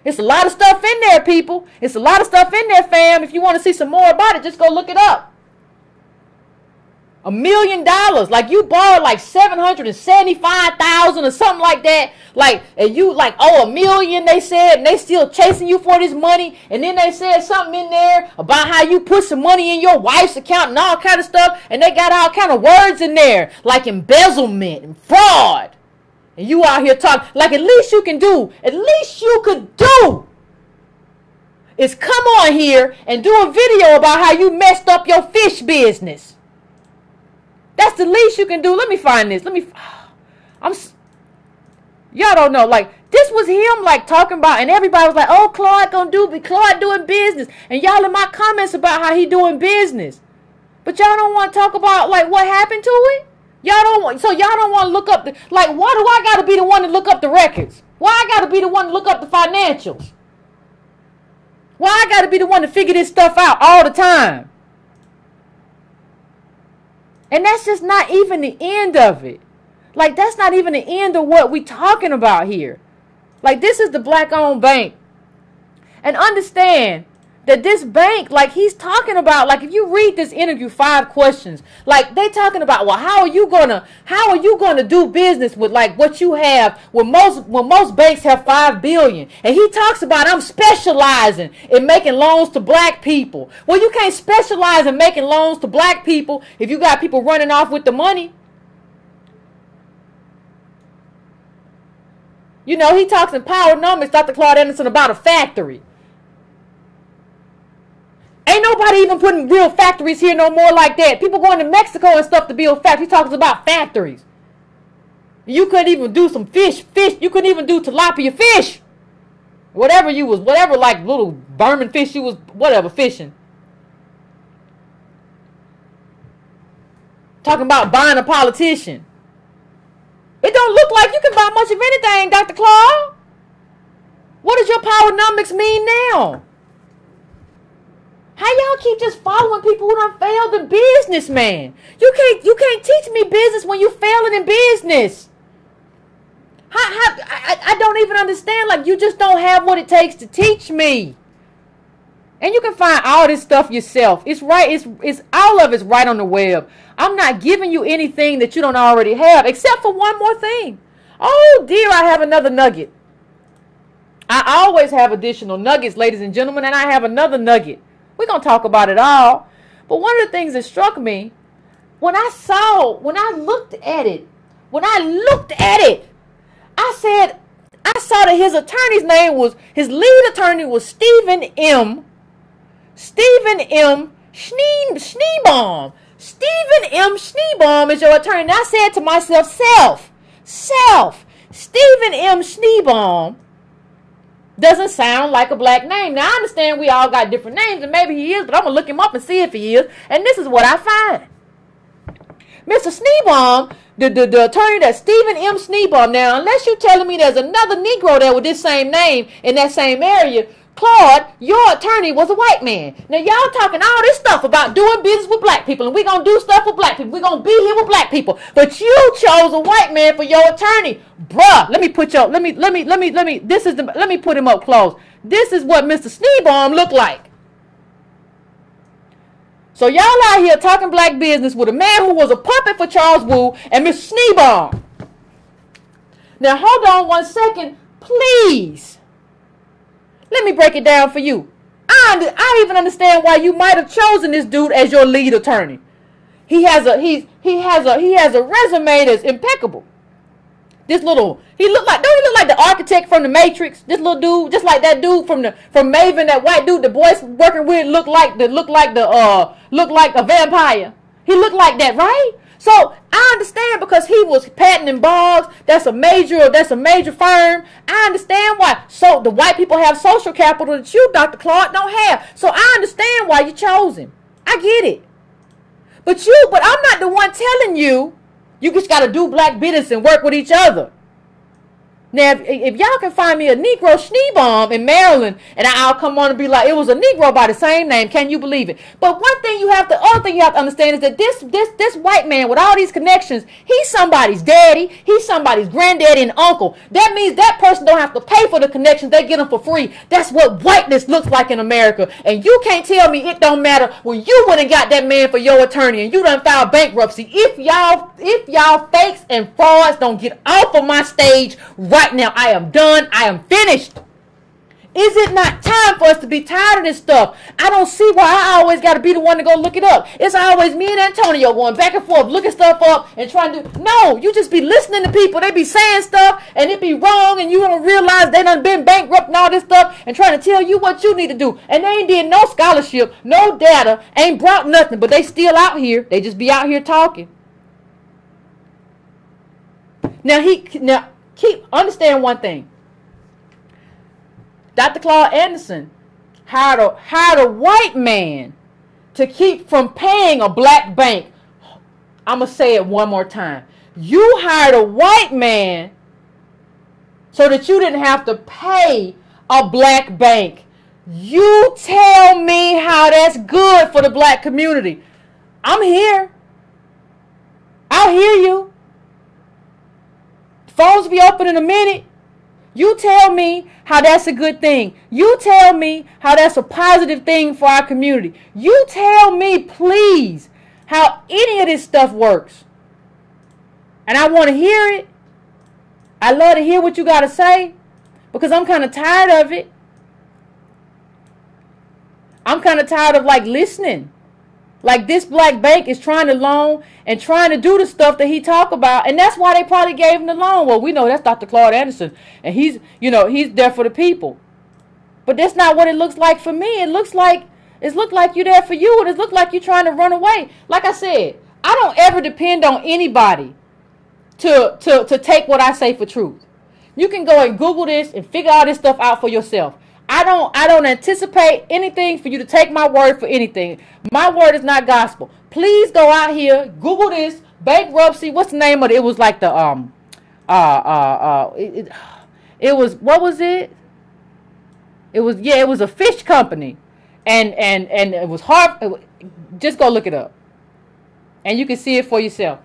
It's a lot of stuff in there, people. It's a lot of stuff in there, fam. If you want to see some more about it, just go look it up. $1 million. Like you borrowed like $775,000 or something like that. Like, and you like owe $1 million, they said, and they still chasing you for this money. And then they said something in there about how you put some money in your wife's account and all kind of stuff. And they got all kind of words in there, like embezzlement and fraud. And you out here talking, like at least you could do is come on here and do a video about how you messed up your fish business. That's the least you can do. Let me find this. Y'all don't know. Like, this was him, like, talking about, and everybody was like, oh, Claude doing business. And y'all in my comments about how he doing business. But y'all don't want to talk about, like, what happened to it? Y'all don't want to look up why do I got to be the one to look up the records? Why I got to be the one to look up the financials? Why I got to be the one to figure this stuff out all the time? And that's just not even the end of it. Like, that's not even the end of what we talking about here. Like, this is the black-owned bank. And understand that this bank, like he's talking about, like if you read this interview, 5 questions, like they talking about, well, how are you gonna do business with like what you have when most banks have $5 billion? And he talks about, I'm specializing in making loans to black people. Well, you can't specialize in making loans to black people if you got people running off with the money. You know, he talks in Powernomics, Dr. Claud Anderson, about a factory. Ain't nobody even putting real factories here no more like that. People going to Mexico and stuff to build factories. He talks about factories. You couldn't even do some fish. You couldn't even do tilapia fish. Whatever like little Burman fish you was, whatever, fishing. Talking about buying a politician. It don't look like you can buy much of anything, Dr. Claude. What does your Powernomics mean now? How y'all keep just following people who done failed in business, man? You can't teach me business when you failing in business. I don't even understand. Like, you just don't have what it takes to teach me. And you can find all this stuff yourself. It's right. It's all of it's right on the web. I'm not giving you anything that you don't already have, except for one more thing. Oh dear, I have another nugget. I always have additional nuggets, ladies and gentlemen, and I have another nugget. We're going to talk about it all. But one of the things that struck me, when I looked at it, I said, I saw that his attorney's name was, his lead attorney was Stephen M. Schneebaum. Stephen M. Schneebaum is your attorney. And I said to myself, Stephen M. Schneebaum doesn't sound like a black name. Now, I understand we all got different names, and maybe he is, but I'm going to look him up and see if he is. And this is what I find. Mr. Schneebaum, the attorney, that's Stephen M. Schneebaum. Now, unless you're telling me there's another Negro there with this same name in that same area, Claud, your attorney was a white man. Now, y'all talking all this stuff about doing business with black people, and we're going to do stuff with black people. We're going to be here with black people. But you chose a white man for your attorney. Bruh, let me put him up close. This is what Mr. Schneebaum looked like. So y'all out here talking black business with a man who was a puppet for Charles Wu and Mr. Schneebaum. Now, hold on one second, please. Let me break it down for you. I even understand why you might have chosen this dude as your lead attorney. He has a resume that's impeccable. He look like, don't he look like the architect from the Matrix? This little dude, just like that dude from Maven, that white dude the boys working with look like a vampire. He looked like that, right? So I understand, because he was patenting Boggs. That's a major firm. I understand why. So the white people have social capital that you, Dr. Claud, don't have. So I understand why you chose him. I get it. But I'm not the one telling you just got to do black business and work with each other. Now, if y'all can find me a Negro Schneebaum in Maryland, and I'll come on and be like, it was a Negro by the same name. Can you believe it? But other thing you have to understand is that this white man with all these connections, he's somebody's daddy, he's somebody's granddaddy and uncle. That means that person don't have to pay for the connections. They get them for free. That's what whiteness looks like in America. And you can't tell me it don't matter when you went and got that man for your attorney and you done filed bankruptcy. If y'all fakes and frauds don't get off of my stage right now, I am done. I am finished. Is it not time for us to be tired of this stuff? I don't see why I always got to be the one to go look it up. It's always me and Antonio going back and forth, looking stuff up and trying to do. No, you just be listening to people. They be saying stuff and it be wrong, and you don't realize they done been bankrupt and all this stuff and trying to tell you what you need to do. And they ain't did no scholarship, no data, ain't brought nothing, but they still out here. They just be out here talking. Understand one thing. Dr. Claud Anderson hired a white man to keep from paying a black bank. I'm going to say it one more time. You hired a white man so that you didn't have to pay a black bank. You tell me how that's good for the black community. I'm here. I'll hear you. Phones will be open in a minute. You tell me how that's a good thing. You tell me how that's a positive thing for our community. You tell me, please, how any of this stuff works. And I want to hear it. I love to hear what you got to say, because I'm kind of tired of it. I'm kind of tired of listening. Like, this black bank is trying to loan and trying to do the stuff that he talk about. And that's why they probably gave him the loan. Well, we know that's Dr. Claud Anderson. And he's there for the people. But that's not what it looks like for me. It looks like you're there for you. And it looks like you're trying to run away. Like I said, I don't ever depend on anybody to take what I say for truth. You can go and Google this and figure all this stuff out for yourself. I don't anticipate anything for you to take my word for anything. My word is not gospel. Please go out here, Google this, bankruptcy. What's the name of it? It was like the it was, what was it? It was a fish company, and it was hard. Just go look it up, and you can see it for yourself.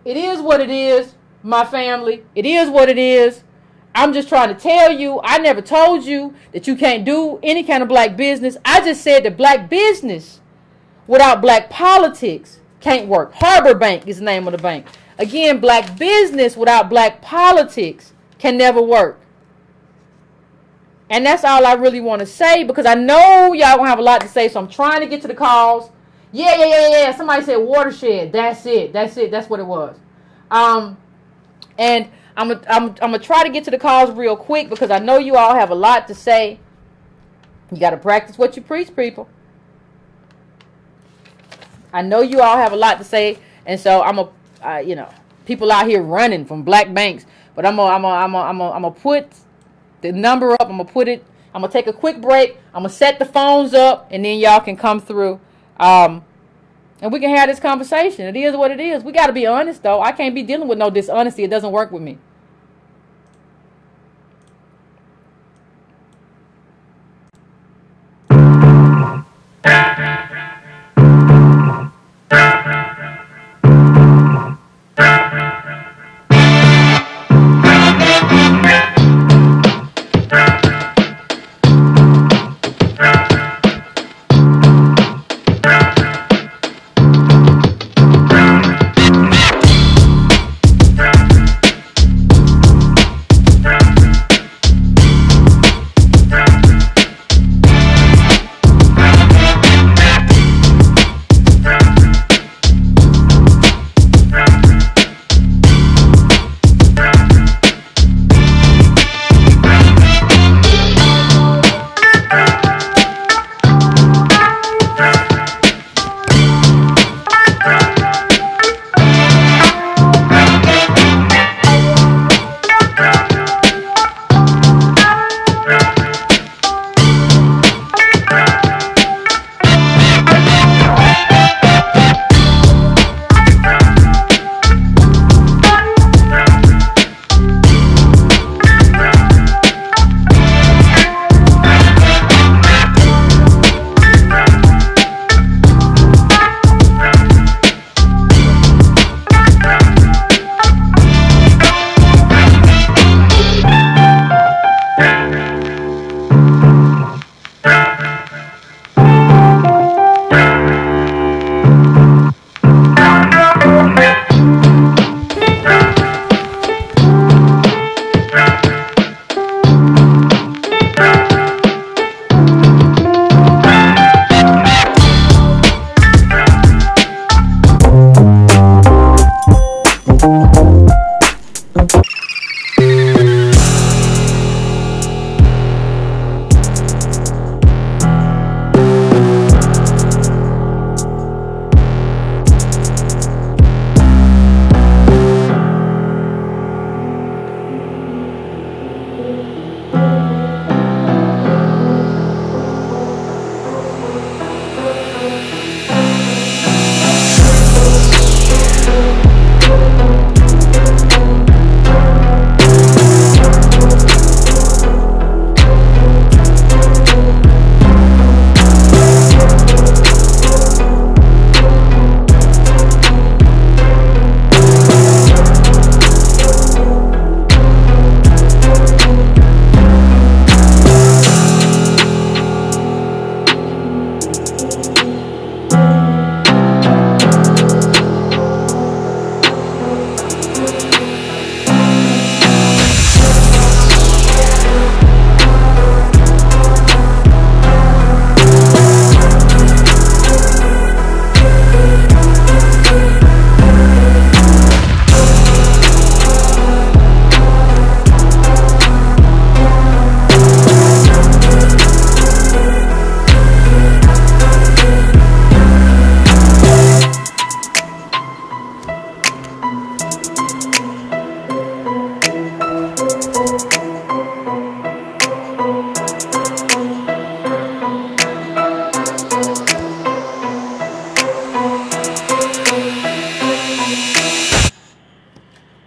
It is what it is, my family. It is what it is. I'm just trying to tell you, I never told you that you can't do any kind of black business. I just said that black business without black politics can't work. Harbor Bank is the name of the bank. Again, black business without black politics can never work. And that's all I really want to say, because I know y'all don't have a lot to say, so I'm trying to get to the calls. Yeah. Somebody said watershed. That's it. That's what it was. And I'm gonna try to get to the calls real quick because I know you all have a lot to say. You got to practice what you preach, people. I know you all have a lot to say, and so you know, people out here running from black banks, but I'm gonna put the number up. I'm gonna take a quick break. I'm gonna set the phones up, and then y'all can come through, and we can have this conversation. It is what it is. We got to be honest, though. I can't be dealing with no dishonesty. It doesn't work with me.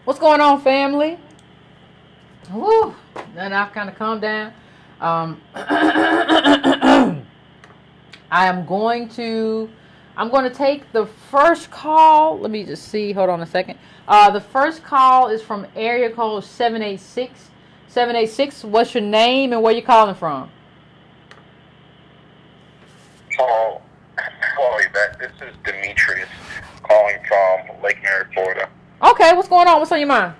What's going on, family? Woo, then I've kind of calmed down. I'm going to take the first call. Let me just see. Hold on a second. The first call is from area code 786. 786. What's your name and where you calling from? Hello, Yvette. This is Demetrius calling from Lake Mary, Florida. Okay, what's going on? What's on your mind?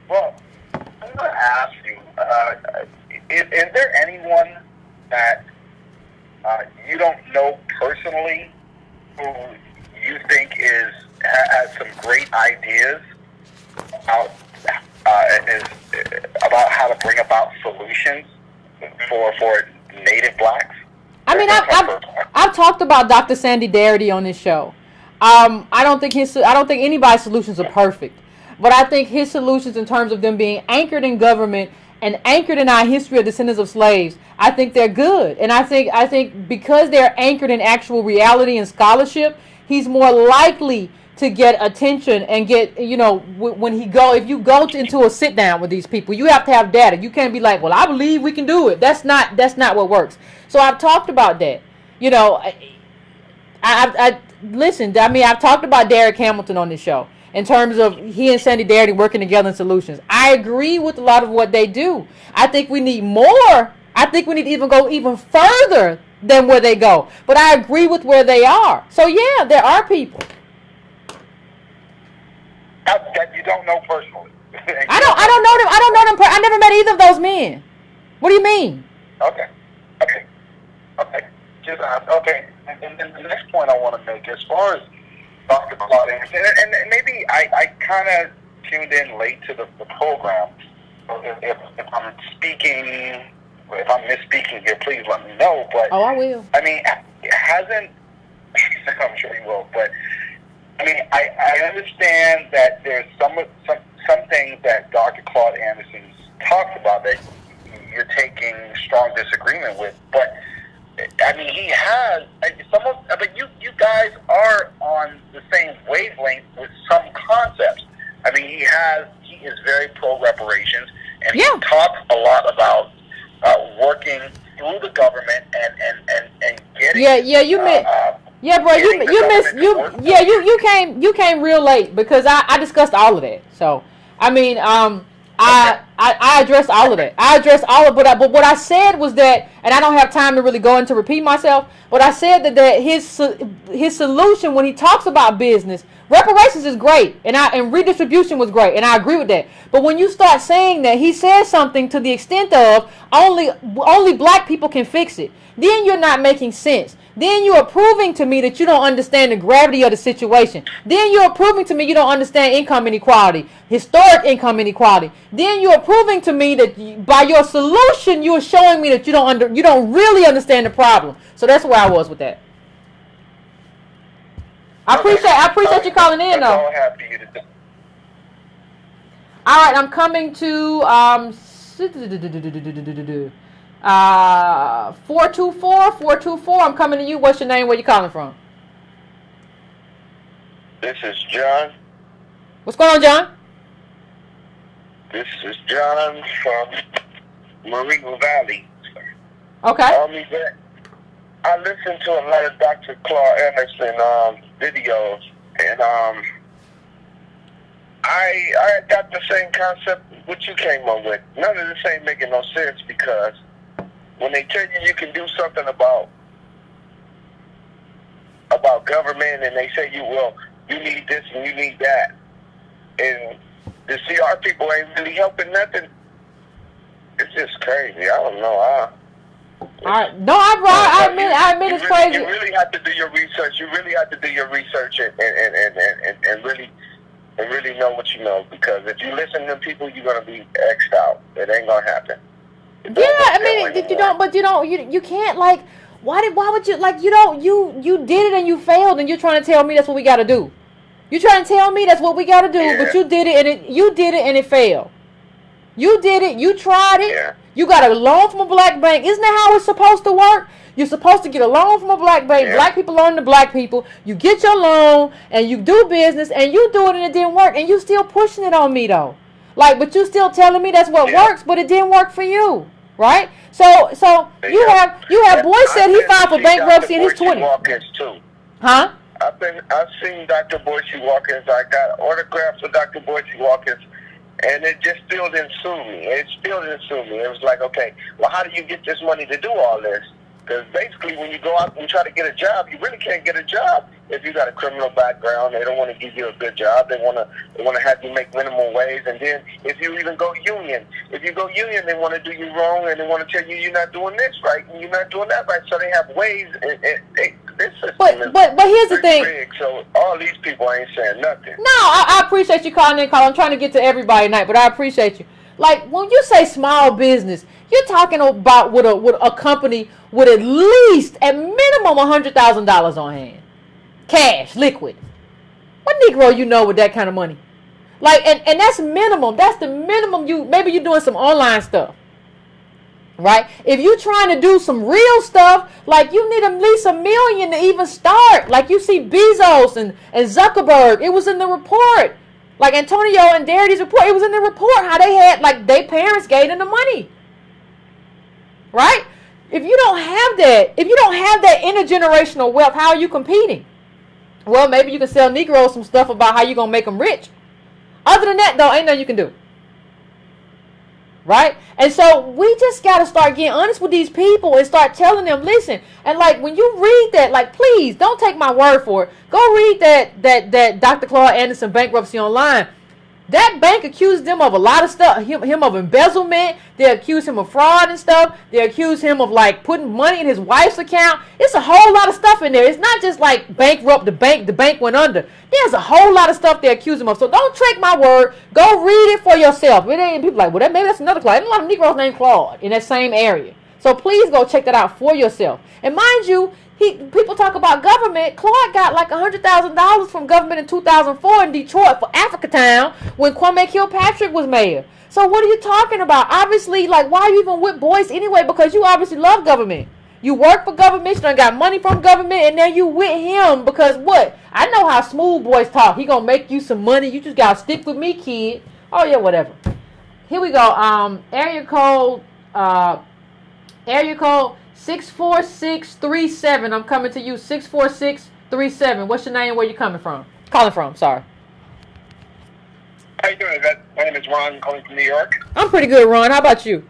Well, I'm going to ask you, is there anyone that you don't know personally who you think is has some great ideas about about how to bring about solutions for Native blacks. I mean, I've talked about Dr. Sandy Darity on this show. I don't think anybody's solutions are perfect, but I think his solutions, in terms of them being anchored in government and anchored in our history of descendants of slaves, I think they're good. And I think because they're anchored in actual reality and scholarship, he's more likely to get attention and get, you know, if you go into a sit down with these people, you have to have data. You can't be like, well, I believe we can do it. That's not what works. So I've talked about that. You know, I listened. I mean, I've talked about Derek Hamilton on this show in terms of he and Sandy Darity working together in solutions. I agree with a lot of what they do. I think we need more. I think we need to even go even further than where they go. But I agree with where they are. So yeah, there are people. That you don't know personally. I don't know them. I don't know them. I never met either of those men. What do you mean? Okay. Just okay. And then the next point I want to make, as far as Dr. Claud Anderson, and maybe I kind of tuned in late to the program. So if I'm speaking, if I'm misspeaking here, please let me know. But I will. I mean, it hasn't. I'm sure you will, but. I mean, I understand that there's some things that Dr. Claud Anderson talks about that you're taking strong disagreement with, but I mean, he has but you guys are on the same wavelength with some concepts. I mean, he is very pro reparations, and he talks a lot about working through the government and getting Yeah, bro, you came real late because I discussed all of that. So I mean, I addressed all of that. But what I said was that, and I don't have time to really go into repeat myself, but I said that his solution when he talks about business, reparations is great, and redistribution was great, and I agree with that. But when you start saying that he says something to the extent of only black people can fix it, then you're not making sense. Then you're proving to me that you don't understand the gravity of the situation. Then you're proving to me you don't understand income inequality, historic income inequality. Then you're proving to me that by your solution, you are showing me that you don't really understand the problem. So that's where I was with that. I appreciate you calling in, though. All right, I'm coming to 424. I'm coming to you. What's your name? Where you calling from? This is John. What's going on, John? This is John from Moreno Valley. Okay. Yvette, I listened to a lot of Dr. Claud Anderson videos, and I got the same concept what you came up with. None of this ain't making no sense, because when they tell you can do something about government, and they say you need this and you need that, and the CR people ain't really helping nothing. It's just crazy. I don't know. I admit it's crazy. You really have to do your research. And really know what you know, because if you listen to them people, you're gonna be X'd out. It ain't gonna happen. You can't, like, why would you, like, you did it and you failed, and you're trying to tell me that's what we got to do. You're trying to tell me that's what we got to do, but you did it and it failed. You did it, you tried it. Yeah. You got a loan from a black bank. Isn't that how it's supposed to work? You're supposed to get a loan from a black bank. Yeah. Black people loan to black people. You get your loan and you do business, and you do it and it didn't work, and you still pushing it on me though. Like, but you still telling me that's what works, but it didn't work for you, right? So you have boy said he filed for bankruptcy in his 20s. Huh? I've seen Dr. Boise Watkins. I got autographs of Dr. Boise Watkins, and it just still didn't sue me. It was like, okay, well, how do you get this money to do all this? Because basically, when you go out and try to get a job, you really can't get a job if you got a criminal background. They don't want to give you a good job. They want to have you make minimum wage. And then if you even go union, they want to do you wrong, and they want to tell you you're not doing this right and you're not doing that right. So they have ways. this system but here's the thing. Rigged, so all these people ain't saying nothing. No, I appreciate you calling in, Carl. I'm trying to get to everybody tonight, but I appreciate you. Like, when you say small business, you're talking about with a company with at least, at minimum, $100,000 on hand. Cash, liquid. What Negro you know with that kind of money? Like, and that's minimum. That's the minimum. Maybe you're doing some online stuff. Right? If you're trying to do some real stuff, like, you need at least $1 million to even start. Like, you see Bezos and Zuckerberg. It was in the report. Like Antonio and Darity's report, it was in the report how they had, like, their parents gave them the money. Right? If you don't have that intergenerational wealth, how are you competing? Well, maybe you can sell Negroes some stuff about how you're going to make them rich. Other than that, though, ain't nothing you can do. Right? And so we just got to start getting honest with these people and start telling them, listen, and like when you read that, like, please don't take my word for it. Go read that Dr. Claud Anderson bankruptcy online. That bank accused them of a lot of stuff, him of embezzlement. They accused him of fraud and stuff. They accused him of, like, putting money in his wife's account. It's a whole lot of stuff in there. It's not just like bankrupt, the bank went under. There's a whole lot of stuff they accuse him of. So don't take my word. Go read it for yourself. It ain't people like, well, maybe that's another Claude. There's a lot of Negroes named Claude in that same area. So please go check that out for yourself. And mind you, people talk about government. Claude got like $100,000 from government in 2004 in Detroit for Africa Town when Kwame Kilpatrick was mayor. So what are you talking about? Obviously, like, why are you even with Boyce anyway? Because you obviously love government. You work for government, you done got money from government, and now you with him because what? I know how smooth Boyce talk. He gonna make you some money. You just gotta stick with me, kid. Oh yeah, whatever. Here we go. Area code 64637. I'm coming to you. 64637. What's your name? Where you coming from? Calling from. Sorry. How you doing, Yvette? My name is Ron, calling from New York. I'm pretty good, Ron. How about you?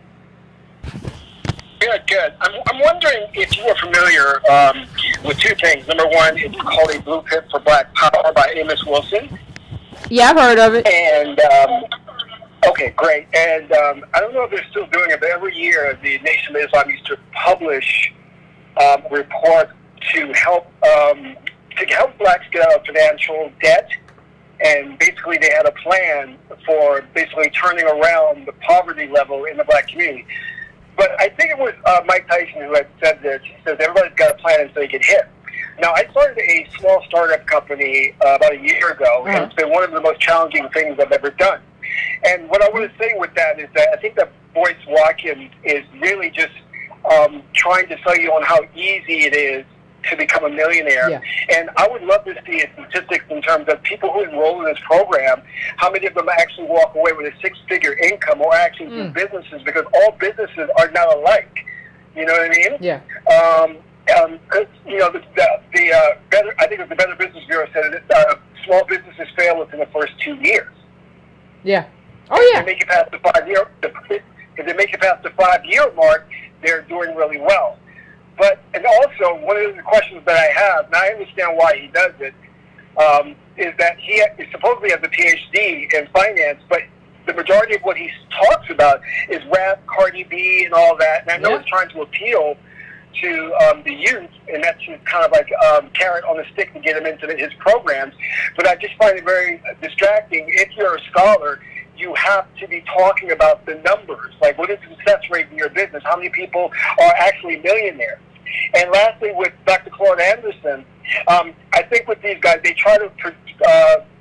Good. I'm wondering if you are familiar with two things. Number one, it's called A Blueprint for Black Power by Amos Wilson. Yeah, I've heard of it. And okay, great. And I don't know if they're still doing it, but every year the Nation of Islam used to publish a report to help blacks get out of financial debt. And basically they had a plan for basically turning around the poverty level in the black community. But I think it was Mike Tyson who had said this. He says everybody's got a plan until they get hit. Now, I started a small startup company about a year ago, and it's been one of the most challenging things I've ever done. And what I want to say with that is that I think that Boyce Watkins is really just trying to sell you on how easy it is to become a millionaire. Yeah. And I would love to see statistics in terms of people who enroll in this program, how many of them actually walk away with a six-figure income or actually do businesses, because all businesses are not alike. You know what I mean? Yeah. You know, better, I think it was the Better Business Bureau said that small businesses fail within the first 2 years. Yeah. Oh yeah. If they make it past the 5 year, if they make it past the 5 year mark, they're doing really well. But, and also, one of the questions that I have, and I understand why he does it, is that he supposedly has a PhD in finance, but the majority of what he talks about is rap, Cardi B, and all that. And I know he's trying to appeal to the youth, and that's just kind of like carrot on a stick to get them into his programs. But I just find it very distracting. If you're a scholar, you have to be talking about the numbers. Like, what is the success rate in your business? How many people are actually millionaires? And lastly, with Dr. Claud Anderson, I think with these guys, they try to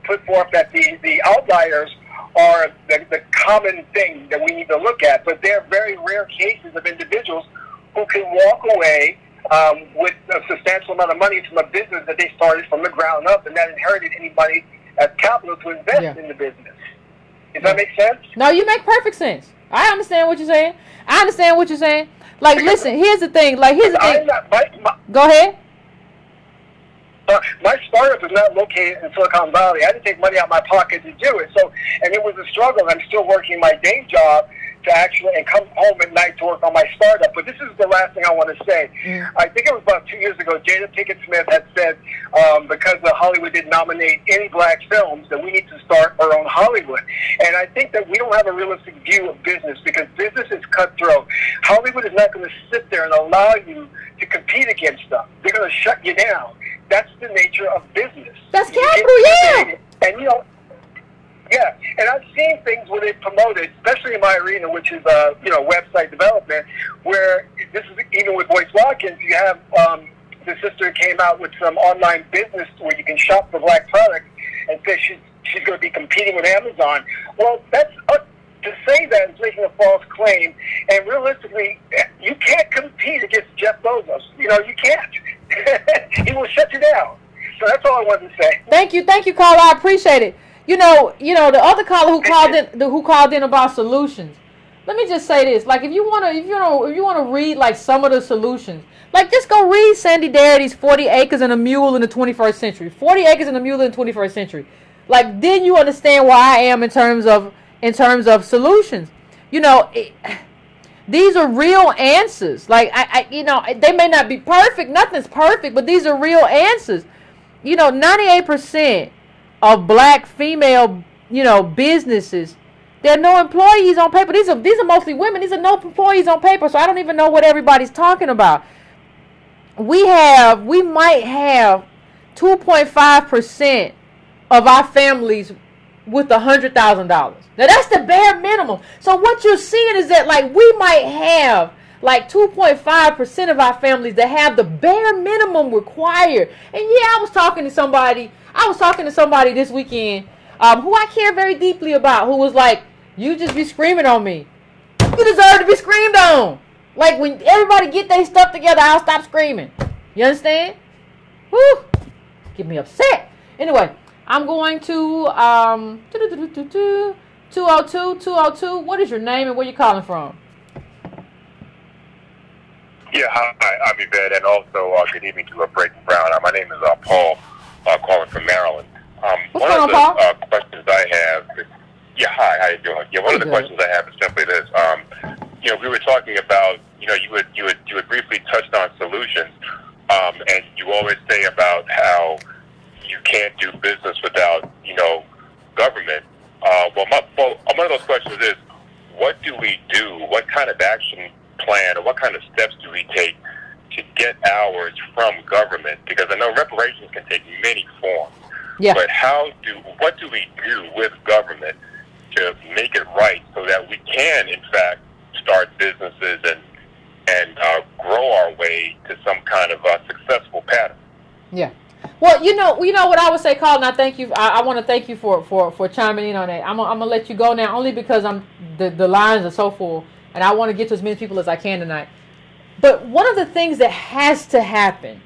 put forth that the outliers are the common thing that we need to look at. But they're very rare cases of individuals who can walk away with a substantial amount of money from a business that they started from the ground up and not inherited any money as capital to invest in the business. Does that make sense? No, you make perfect sense. I understand what you're saying. Like, listen, here's the thing. Go ahead. My startup is not located in Silicon Valley. I had to take money out of my pocket to do it. So, and it was a struggle. I'm still working my day job to actually and come home at night to work on my startup. But this is the last thing I want to say. I think it was about 2 years ago, Jada Pinkett Smith had said, because Hollywood didn't nominate any black films, that we need to start our own Hollywood. And I think that we don't have a realistic view of business, because business is cutthroat. Hollywood is not going to sit there and allow you to compete against them. They're going to shut you down. That's the nature of business. That's capital, yeah. And, you know, yeah, and I've seen things where they promote it, especially in my arena, which is, you know, website development, where this is even with Boyce Watkins, you have the sister came out with some online business where you can shop for black products and says she's going to be competing with Amazon. Well, that's to say that is making a false claim, and realistically, you can't compete against Jeff Bezos. You know, you can't. He will shut you down. So that's all I wanted to say. Thank you, caller. I appreciate it. You know, the other caller who called in about solutions. Let me just say this: like, if you wanna read like some of the solutions, like just go read Sandy Darity's 40 Acres and a Mule in the 21st Century. 40 Acres and a Mule in the 21st Century. Like, then you understand where I am in terms of solutions. You know, these are real answers. Like, you know, they may not be perfect. Nothing's perfect, but these are real answers. You know, 98% of black female, you know, businesses, there are no employees on paper. These are mostly women. These are no employees on paper. So I don't even know what everybody's talking about. We might have 2.5% of our families with $100,000. Now that's the bare minimum. So what you're seeing is that, like, we might have like 2.5% of our families that have the bare minimum required. And yeah, I was talking to somebody this weekend who I care very deeply about, who was like, you just be screaming on me. You deserve to be screamed on. Like, when everybody get their stuff together, I'll stop screaming. You understand? Whew. Get me upset. Anyway, I'm going to 202. What is your name and where you calling from? Yeah, hi, I'm Yvette, and also good evening to Breaking Brown. My name is Paul, calling from Maryland. What's going on, Paul? One of the questions I have, yeah, hi, how you doing? Yeah, one of the questions I have is simply this. You know, we were talking about, you know, you had briefly touched on solutions, and you always say about how you can't do business without, you know, government. One of those questions is, what do we do? What kind of action plan or what kind of steps do we take to get ours from government? Because I know reparations can take many forms. Yeah. But what do we do with government to make it right so that we can, in fact, start businesses and grow our way to some kind of successful pattern? Yeah. Well, you know what I would say, Carl, and I thank you. I want to thank you for chiming in on that. I'm gonna let you go now, only because the lines are so full, and I want to get to as many people as I can tonight. But one of the things that has to happen,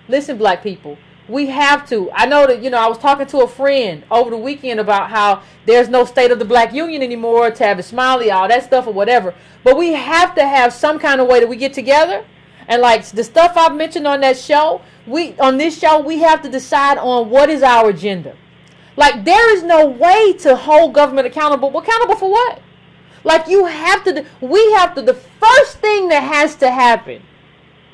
listen, black people, we have to. I know that, you know, I was talking to a friend over the weekend about how there's no State of the Black Union anymore, Tavis Smiley, all that stuff or whatever. But we have to have some kind of way that we get together. And like the stuff I've mentioned on that show, on this show, we have to decide on what is our agenda. Like, there is no way to hold government accountable. Accountable for what? Like, we have to, the first thing that has to happen,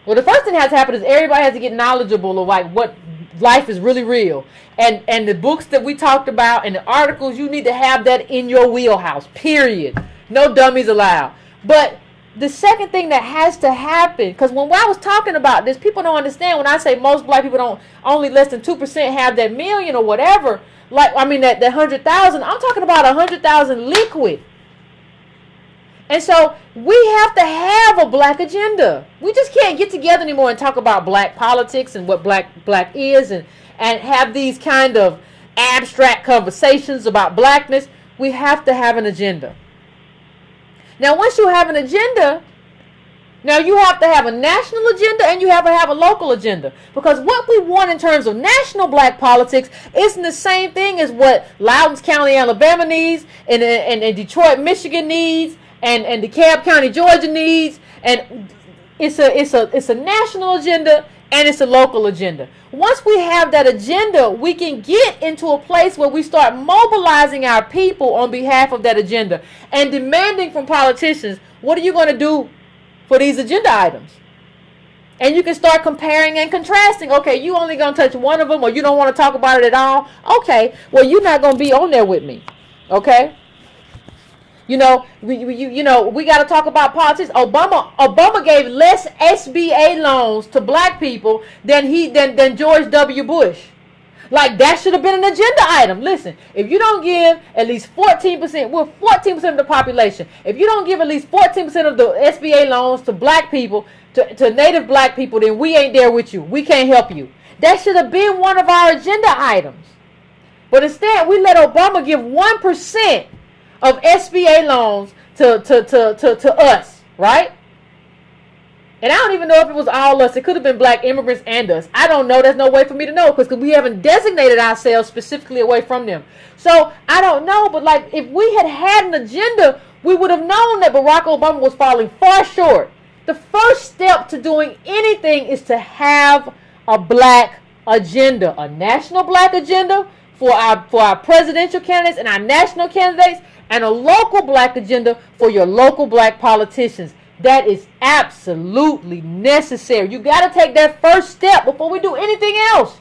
well, the first thing that has to happen is everybody has to get knowledgeable of like what life is really real. And the books that we talked about and the articles, you need to have that in your wheelhouse, period. No dummies allowed. But the second thing that has to happen, because when I was talking about this, people don't understand when I say most black people don't, only less than 2% have that million or whatever, like, I mean, that 100,000, I'm talking about 100,000 liquid. And so we have to have a black agenda. We just can't get together anymore and talk about black politics and what black is and have these kind of abstract conversations about blackness. We have to have an agenda. Now, once you have an agenda, now you have to have a national agenda and you have to have a local agenda. Because what we want in terms of national black politics isn't the same thing as what Loudoun County, Alabama needs, and Detroit, Michigan needs, and DeKalb County, Georgia needs. And it's a national agenda and it's a local agenda. Once we have that agenda, we can get into a place where we start mobilizing our people on behalf of that agenda and demanding from politicians, what are you going to do for these agenda items? And you can start comparing and contrasting. Okay, you only going to touch one of them, or you don't want to talk about it at all. Okay, well, you're not going to be on there with me. Okay? You know, we got to talk about politics. Obama gave less SBA loans to black people than George W. Bush. Like, that should have been an agenda item. Listen, if you don't give at least 14%, we're 14% of the population. If you don't give at least 14% of the SBA loans to black people, to native black people, then we ain't there with you. We can't help you. That should have been one of our agenda items. But instead, we let Obama give 1% of SBA loans to us, right? And I don't even know if it was all us. It could have been black immigrants and us. I don't know. There's no way for me to know because we haven't designated ourselves specifically away from them. So I don't know. But like, if we had an agenda, we would have known that Barack Obama was falling far short. The first step to doing anything is to have a black agenda, a national black agenda for our presidential candidates and our national candidates, and a local black agenda for your local black politicians. That is absolutely necessary. You got to take that first step before we do anything else.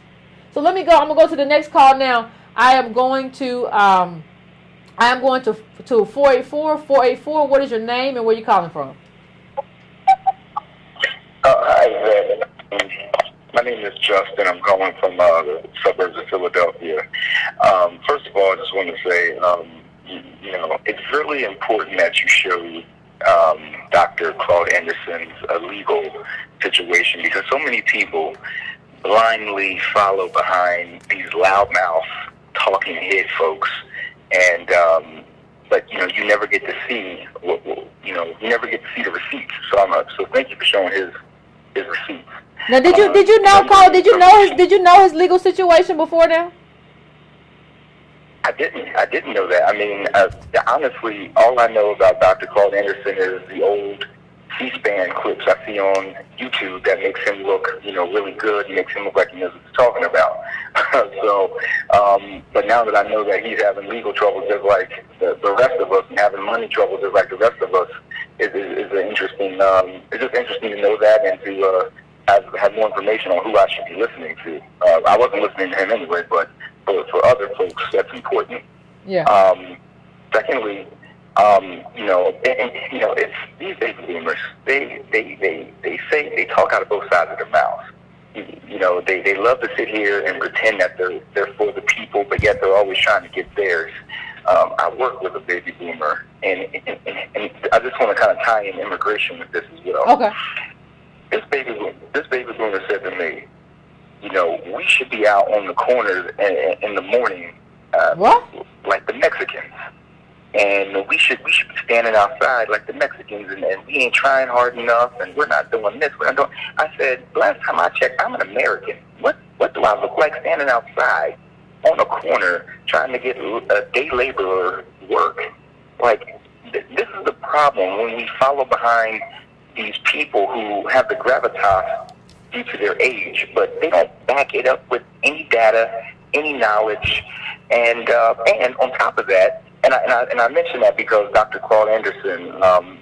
So let me go. I'm going to go to the next call now. I am going to 484. 484. What is your name and where you calling from? Hi, Yvette. My name is Justin. I'm calling from the suburbs of Philadelphia. First of all, I just want to say, it's really important that you show Dr. Claud Anderson's legal situation, because so many people blindly follow behind these loudmouth talking head folks, and but you never get to see you never get to see the receipts. So thank you for showing his receipts. Now, did you know Claud? Did you know his legal situation before now? I didn't know that. I mean, honestly, all I know about Dr. Claud Anderson is the old C-SPAN clips I see on YouTube that makes him look, really good, makes him look like he knows what he's talking about. But now that I know that he's having legal trouble just like the rest of us, and having money trouble just like the rest of us, is an interesting. It's just interesting to know that and to have more information on who I should be listening to. I wasn't listening to him anyway, but for other folks, that's important. Yeah. Secondly, it's these baby boomers. They talk out of both sides of their mouths. They love to sit here and pretend that they're for the people, but yet they're always trying to get theirs. I work with a baby boomer, and I just want to kind of tie in immigration with this as well. Okay. This baby boomer said to me, we should be out on the corners in the morning, like the Mexicans, and we should be standing outside like the Mexicans, and we ain't trying hard enough, and we're not doing this. I said, last time I checked, I'm an American. What do I look like standing outside on a corner trying to get a day laborer work? Like, this is the problem when we follow behind these people who have the gravitas due to their age, but they don't back it up with any data, any knowledge, and on top of that, and I mention that because Dr. Claud Anderson,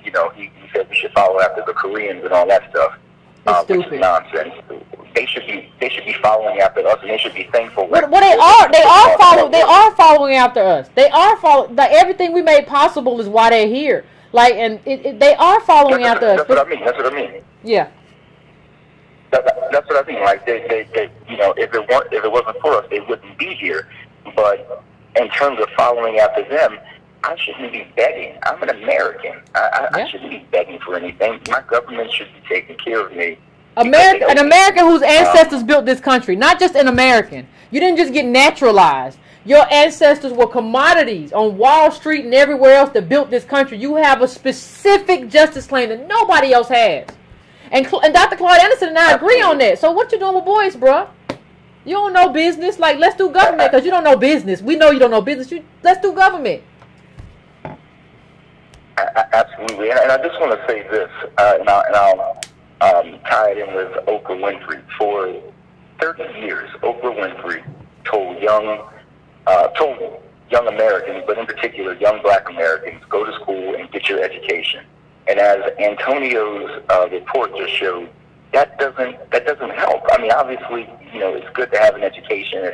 he said we should follow after the Koreans and all that stuff, which is nonsense. They should be following after us, and they should be thankful. Well, they are following after us. They are following. Like, everything we made possible is why they're here. Like, and they are following after us. That's what I mean. Yeah. That's what I mean. Like, they if it wasn't for us, they wouldn't be here. But in terms of following after them, I shouldn't be begging. I'm an American. I shouldn't be begging for anything. My government should be taking care of me. An American whose ancestors built this country, not just an American. You didn't just get naturalized. Your ancestors were commodities on Wall Street and everywhere else that built this country. You have a specific justice claim that nobody else has. And Dr. Claud Anderson and I agree on that. So what you doing with boys, bruh? You don't know business. Like, let's do government because you don't know business. We know you don't know business. Let's do government. Absolutely. And I just want to say this, and I'll tie it in with Oprah Winfrey. For 30 years, Oprah Winfrey told young Americans, but in particular young black Americans, go to school and get your education. And as Antonio's report just showed, that doesn't help. I mean, obviously, it's good to have an education. It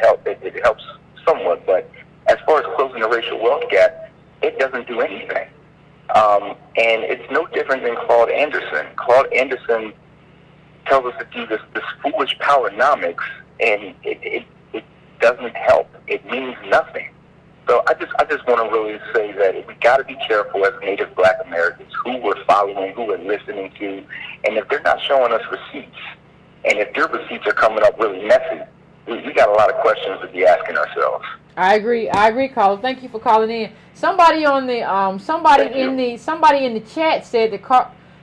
helps somewhat, but as far as closing the racial wealth gap, it doesn't do anything. And it's no different than Claud Anderson. Claud Anderson tells us to do this foolish powernomics, and it doesn't help. It means nothing. So I just want to really say that we got to be careful as Native Black Americans who we're following, who we're listening to, and if they're not showing us receipts, and if their receipts are coming up really messy, we got a lot of questions to be asking ourselves. I agree, Carl. Thank you for calling in. Somebody on the somebody in the chat said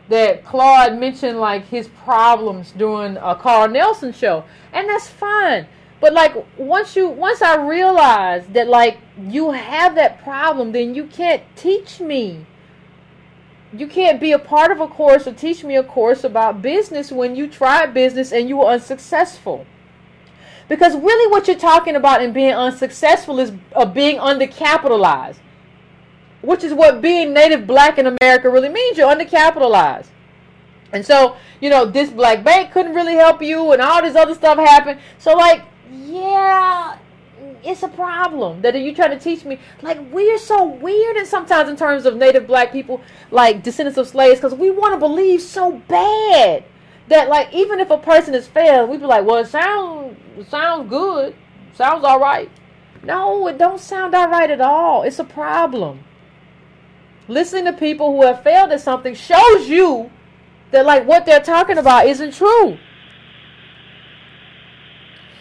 that Claude mentioned like his problems during a Carl Nelson show, and that's fine. But like once I realized that like you have that problem, then you can't teach me. You can't be a part of a course or teach me a course about business when you tried business and you were unsuccessful. Because really what you're talking about in being unsuccessful is being undercapitalized, which is what being Native Black in America really means. You're undercapitalized. And so, you know, this black bank couldn't really help you and all this other stuff happened. So like, yeah, it's a problem that you trying to teach me. Like, we're so weird and sometimes in terms of Native Black people, like descendants of slaves, because we want to believe so bad that like even if a person has failed, we be like, well, it sounds good, sounds all right. No, it don't sound all right at all. It's a problem. Listening to people who have failed at something shows you that like what they're talking about isn't true.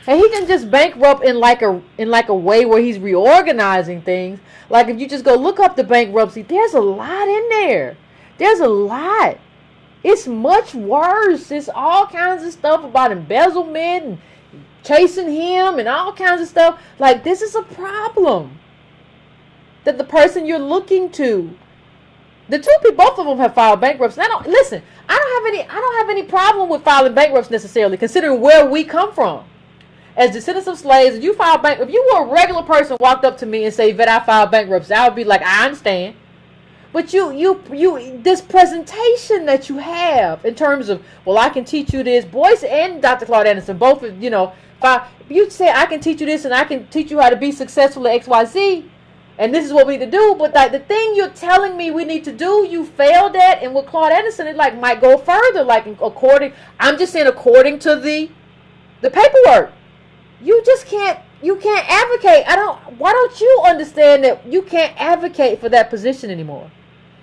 And he can just bankrupt in like a way where he's reorganizing things. Like if you just go look up the bankruptcy, there's a lot in there. There's a lot. It's much worse. It's all kinds of stuff about embezzlement and chasing him and all kinds of stuff. Like this is a problem that the person you're looking to. The two people, both of them have filed bankruptcy. I don't have any problem with filing bankruptcy necessarily, considering where we come from. As descendants of slaves, if you file bankruptcy, if you were a regular person walked up to me and say, Yvette, I filed bankruptcy, I would be like, I understand. But you this presentation that you have in terms of, well, I can teach you this, Boyce and Dr. Claud Anderson, both, you know, you say I can teach you this and I can teach you how to be successful at XYZ, and this is what we need to do. But like the thing you're telling me we need to do, you failed at, and with Claud Anderson, it like might go further, like I'm just saying according to the paperwork. You just can't advocate. Why don't you understand that you can't advocate for that position anymore?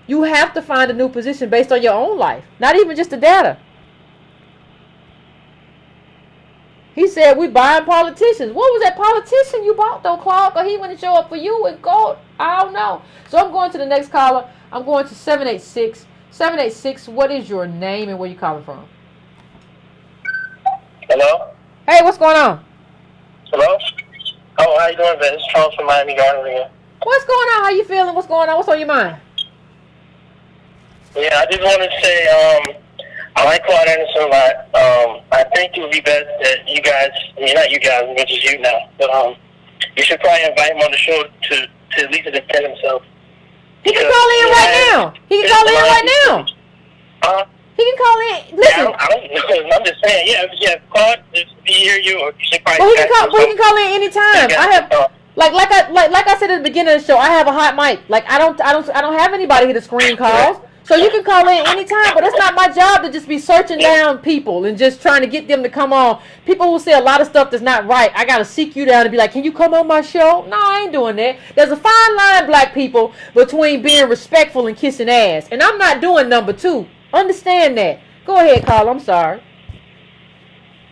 You have to find a new position based on your own life, not even just the data. He said we buying politicians. What was that politician you bought though, Claude? Or he wouldn't show up for you in gold? I don't know. So I'm going to the next caller. I'm going to 786. 786, what is your name and where you calling from? Hello? Hey, what's going on? Hello? Oh, how you doing, Ben? It's Charles from Miami Gardens again. What's going on? How you feeling? What's going on? What's on your mind? Yeah, I just wanted to say, I like Claud Anderson a lot. I think it would be best that you guys, I mean, not you guys, which is you now, but you should probably invite him on the show to at least defend himself. He can call in right now. He can call in right now. He can call in. Listen. Yeah, I don't know. I'm just saying. Yeah. Claude, if he hear you, or you should probably. Well, he can call in anytime. I have, like I said at the beginning of the show, I have a hot mic. Like I don't have anybody here to screen calls. So you can call in anytime, but it's not my job to just be searching down people and just trying to get them to come on. People will say a lot of stuff that's not right. I got to seek you down and be like, can you come on my show? No, I ain't doing that. There's a fine line, black people, between being respectful and kissing ass. And I'm not doing number two. Understand that. Go ahead, Carl. I'm sorry.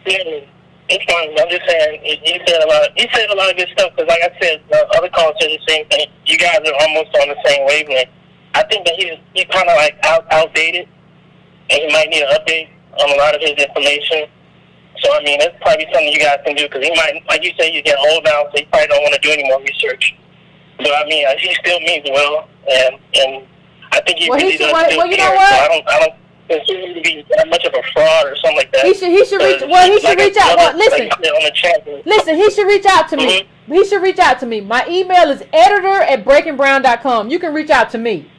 Yeah, it's fine. I'm just saying, you said a lot of good stuff, because like I said, the other callers said the same thing. You guys are almost on the same wavelength. I think that he's kind of like outdated, and he might need an update on a lot of his information. So, I mean, that's probably something you guys can do, because he might, like you say, he's getting old now, so he probably don't want to do any more research. But, I mean, he still means well, and I think he really does still care. So I don't consider him to be that much of a fraud or something like that. He should reach out. Well, listen, he should reach out to me. He should reach out to me. My email is editor@breakingbrown.com. You can reach out to me.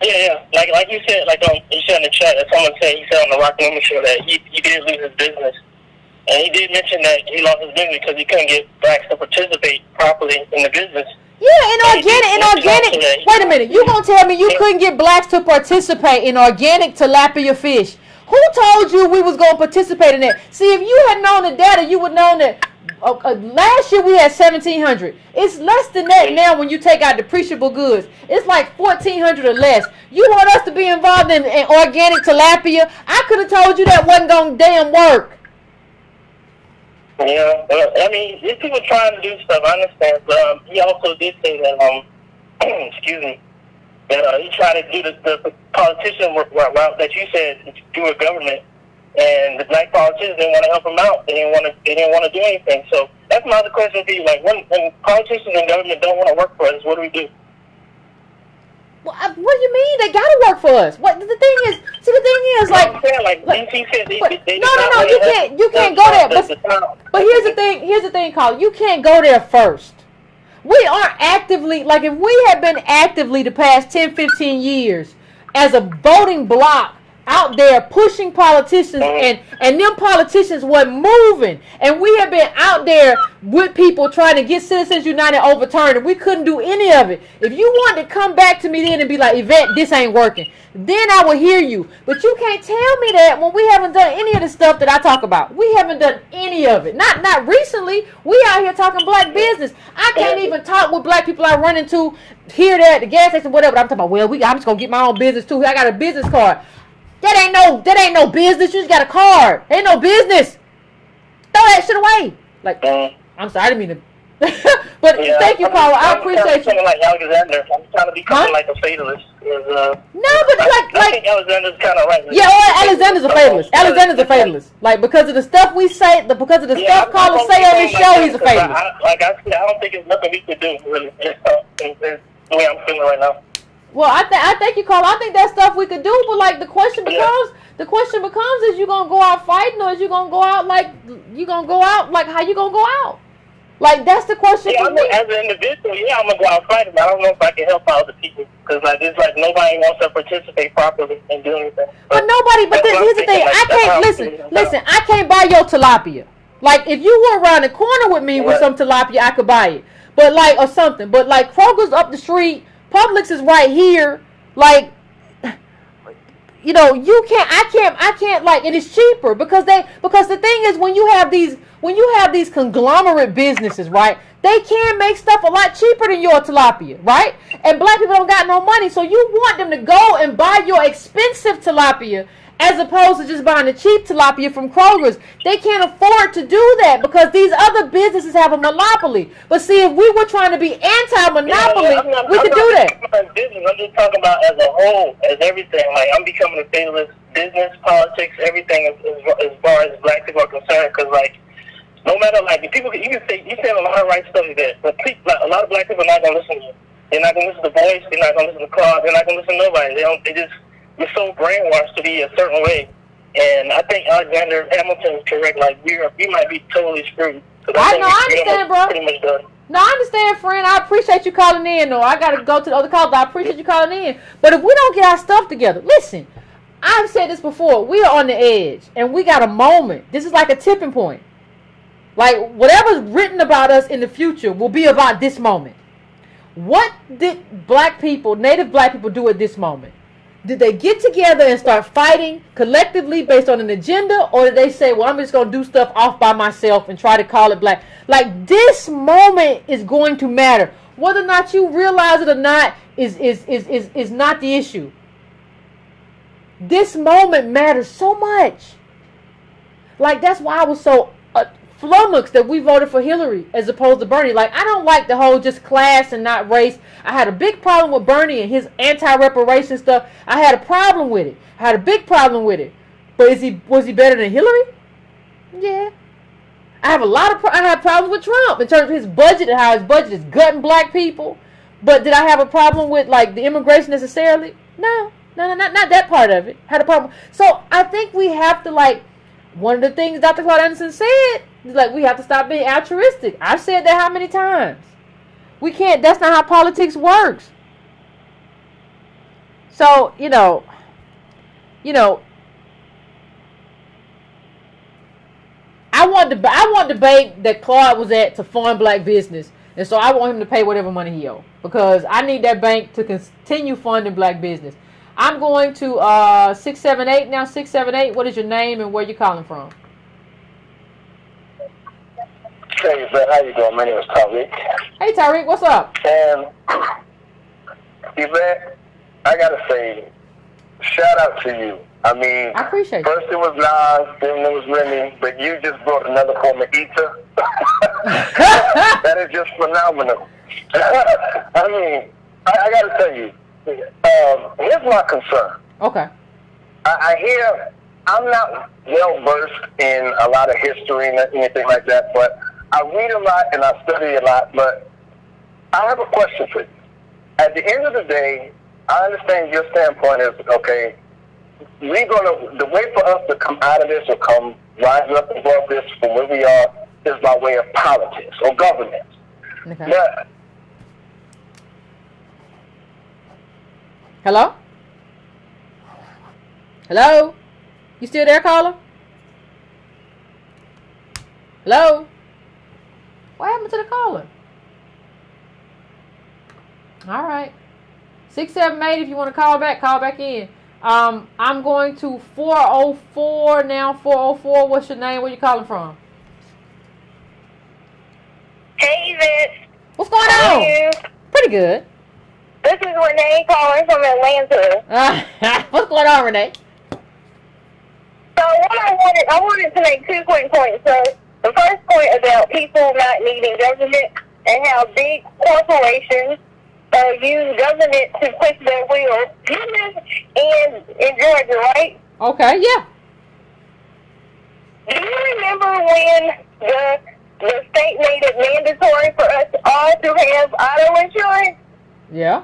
Yeah. Like you said, you said in the chat, that someone said, he said on the Rock Limit show that he did lose his business. And he did mention that he lost his business because he couldn't get blacks to participate properly in the business. Yeah, in organic. Wait a minute. You gonna tell me you couldn't get blacks to participate in organic tilapia fish? Who told you we was gonna participate in that? See, if you had known the data, you would known that. Last year we had 1,700. It's less than that now when you take out depreciable goods. It's like 1,400 or less. You want us to be involved in organic tilapia? I could have told you that wasn't gonna damn work. Yeah, I mean, these people trying to do stuff, I understand, but he also did say that, excuse me, that he tried to do the politician route that you said do a government, and the black politicians didn't want to help him out. They didn't want to do anything. So that's my other question for you. Like, when politicians and government don't want to work for us, what do we do? Well, what do you mean they gotta work for us? What the thing is? See, the thing is, like DC said they no, you can't go there. But here's the thing, Carl. You can't go there first. We aren't actively, like, if we had been actively the past 10, 15 years as a voting bloc out there pushing politicians, and them politicians weren't moving, and we have been out there with people trying to get Citizens United overturned, and we couldn't do any of it. If you wanted to come back to me then and be like, Yvette, this ain't working, then I will hear you. But you can't tell me that when we haven't done any of the stuff that I talk about. We haven't done any of it. Not recently. We out here talking black business. I can't even talk with black people I run into here, there, at the gas station, whatever. I'm talking about, well, I'm just gonna get my own business too. I got a business card. That ain't no business. You just got a card. Ain't no business. Throw that shit away. Like, I'm sorry, I didn't mean to. But thank you, Paul. I appreciate you. Like Alexander, I'm trying to become like a fatalist. No, but I think Alexander's kind of right. Yeah, Alexander's a fatalist. Alexander's a fatalist. Like, because of the stuff we say, because of the stuff Carl say on this show, he's a fatalist. I don't think it's nothing we can do, really. The way I'm feeling right now. Well, I thank you, Carl. I think that's stuff we could do, but like the question becomes, is you gonna go out fighting, or is you gonna go out like how you gonna go out? Like, that's the question for me. As an individual, I'm gonna go out fighting, but I don't know if I can help out the people, because like it's like nobody wants to participate properly and do anything. But here's the thing. I can't listen. I can't buy your tilapia. Like, if you were around the corner with me with some tilapia, I could buy it. But like, or something. But like, Kroger's up the street. Publix is right here. Like, you know, I can't like, and it's cheaper because the thing is, when you have these conglomerate businesses, right, they can make stuff a lot cheaper than your tilapia, right? And black people don't got no money, so you want them to go and buy your expensive tilapia as opposed to just buying the cheap tilapia from Kroger's. They can't afford to do that because these other businesses have a monopoly. But see, if we were trying to be anti-monopoly, we could do that. I'm just talking about as a whole, as everything. Like, I'm becoming a fatalist. Business, politics, everything as far as black people are concerned. Because, like, no matter, like, people, you say a lot of right stuff there, but a lot of black people are not going to listen to you. They're not going to listen to Boyce. They're not going to listen to Claud. They're not going to listen to nobody. We're so brainwashed to be a certain way, and I think Alexander Hamilton is correct. Like, we might be totally screwed. I understand, bro. Pretty much done. No, I understand, friend. I appreciate you calling in. No, I gotta go to the other calls. I appreciate you calling in. But if we don't get our stuff together, listen. I've said this before. We are on the edge, and we got a moment. This is like a tipping point. Like, whatever's written about us in the future will be about this moment. What did black people, native black people, do at this moment? Did they get together and start fighting collectively based on an agenda? Or did they say, well, I'm just going to do stuff off by myself and try to call it black? Like, this moment is going to matter. Whether or not you realize it or not is not the issue. This moment matters so much. Like, that's why I was so flummoxed that we voted for Hillary as opposed to Bernie. Like, I don't like the whole just class and not race. I had a big problem with Bernie and his anti-reparation stuff. I had a problem with it. I had a big problem with it. But was he better than Hillary? Yeah. I have problems with Trump in terms of his budget and how his budget is gutting black people. But did I have a problem with, like, the immigration necessarily? No, not that part of it. Had a problem. So I think we have to, like, one of the things Dr. Claud Anderson said is, like, we have to stop being altruistic. I've said that how many times? We can't. That's not how politics works. So, you know, I want debate that Claude was at to fund black business And so I want him to pay whatever money he owes because I need that bank to continue funding black business. I'm going to 678 now. 678. What is your name and where you calling from? Hey, Yvette, how you doing? My name is Tariq. Hey, Tariq, what's up? And Yvette, I gotta say, shout out to you. I mean, I appreciate first it was Nas, then it was Remy, but you just brought another form of ether. That is just phenomenal. I mean, I gotta tell you, here's my concern. Okay. I hear, I'm not well versed in a lot of history and anything like that, but I read a lot and I study a lot, but I have a question for you. At the end of the day, I understand your standpoint is, okay, the way for us to come out of this or come rise up above this from where we are is by way of politics or government. Okay. But, hello? Hello? You still there, caller? Hello? What happened to the caller? All right. 678, if you want to call back in. I'm going to 404 now. 404, what's your name? Where you calling from? Hey, Yvette. What's going How on? are you? Pretty good. This is Renee calling from Atlanta. What's going on, Renee? So what I wanted to make 2 quick points. So the first point about people not needing government and how big corporations use government to push their will. You live in Georgia, right? Okay, yeah. Do you remember when the state made it mandatory for us all to have auto insurance? Yeah.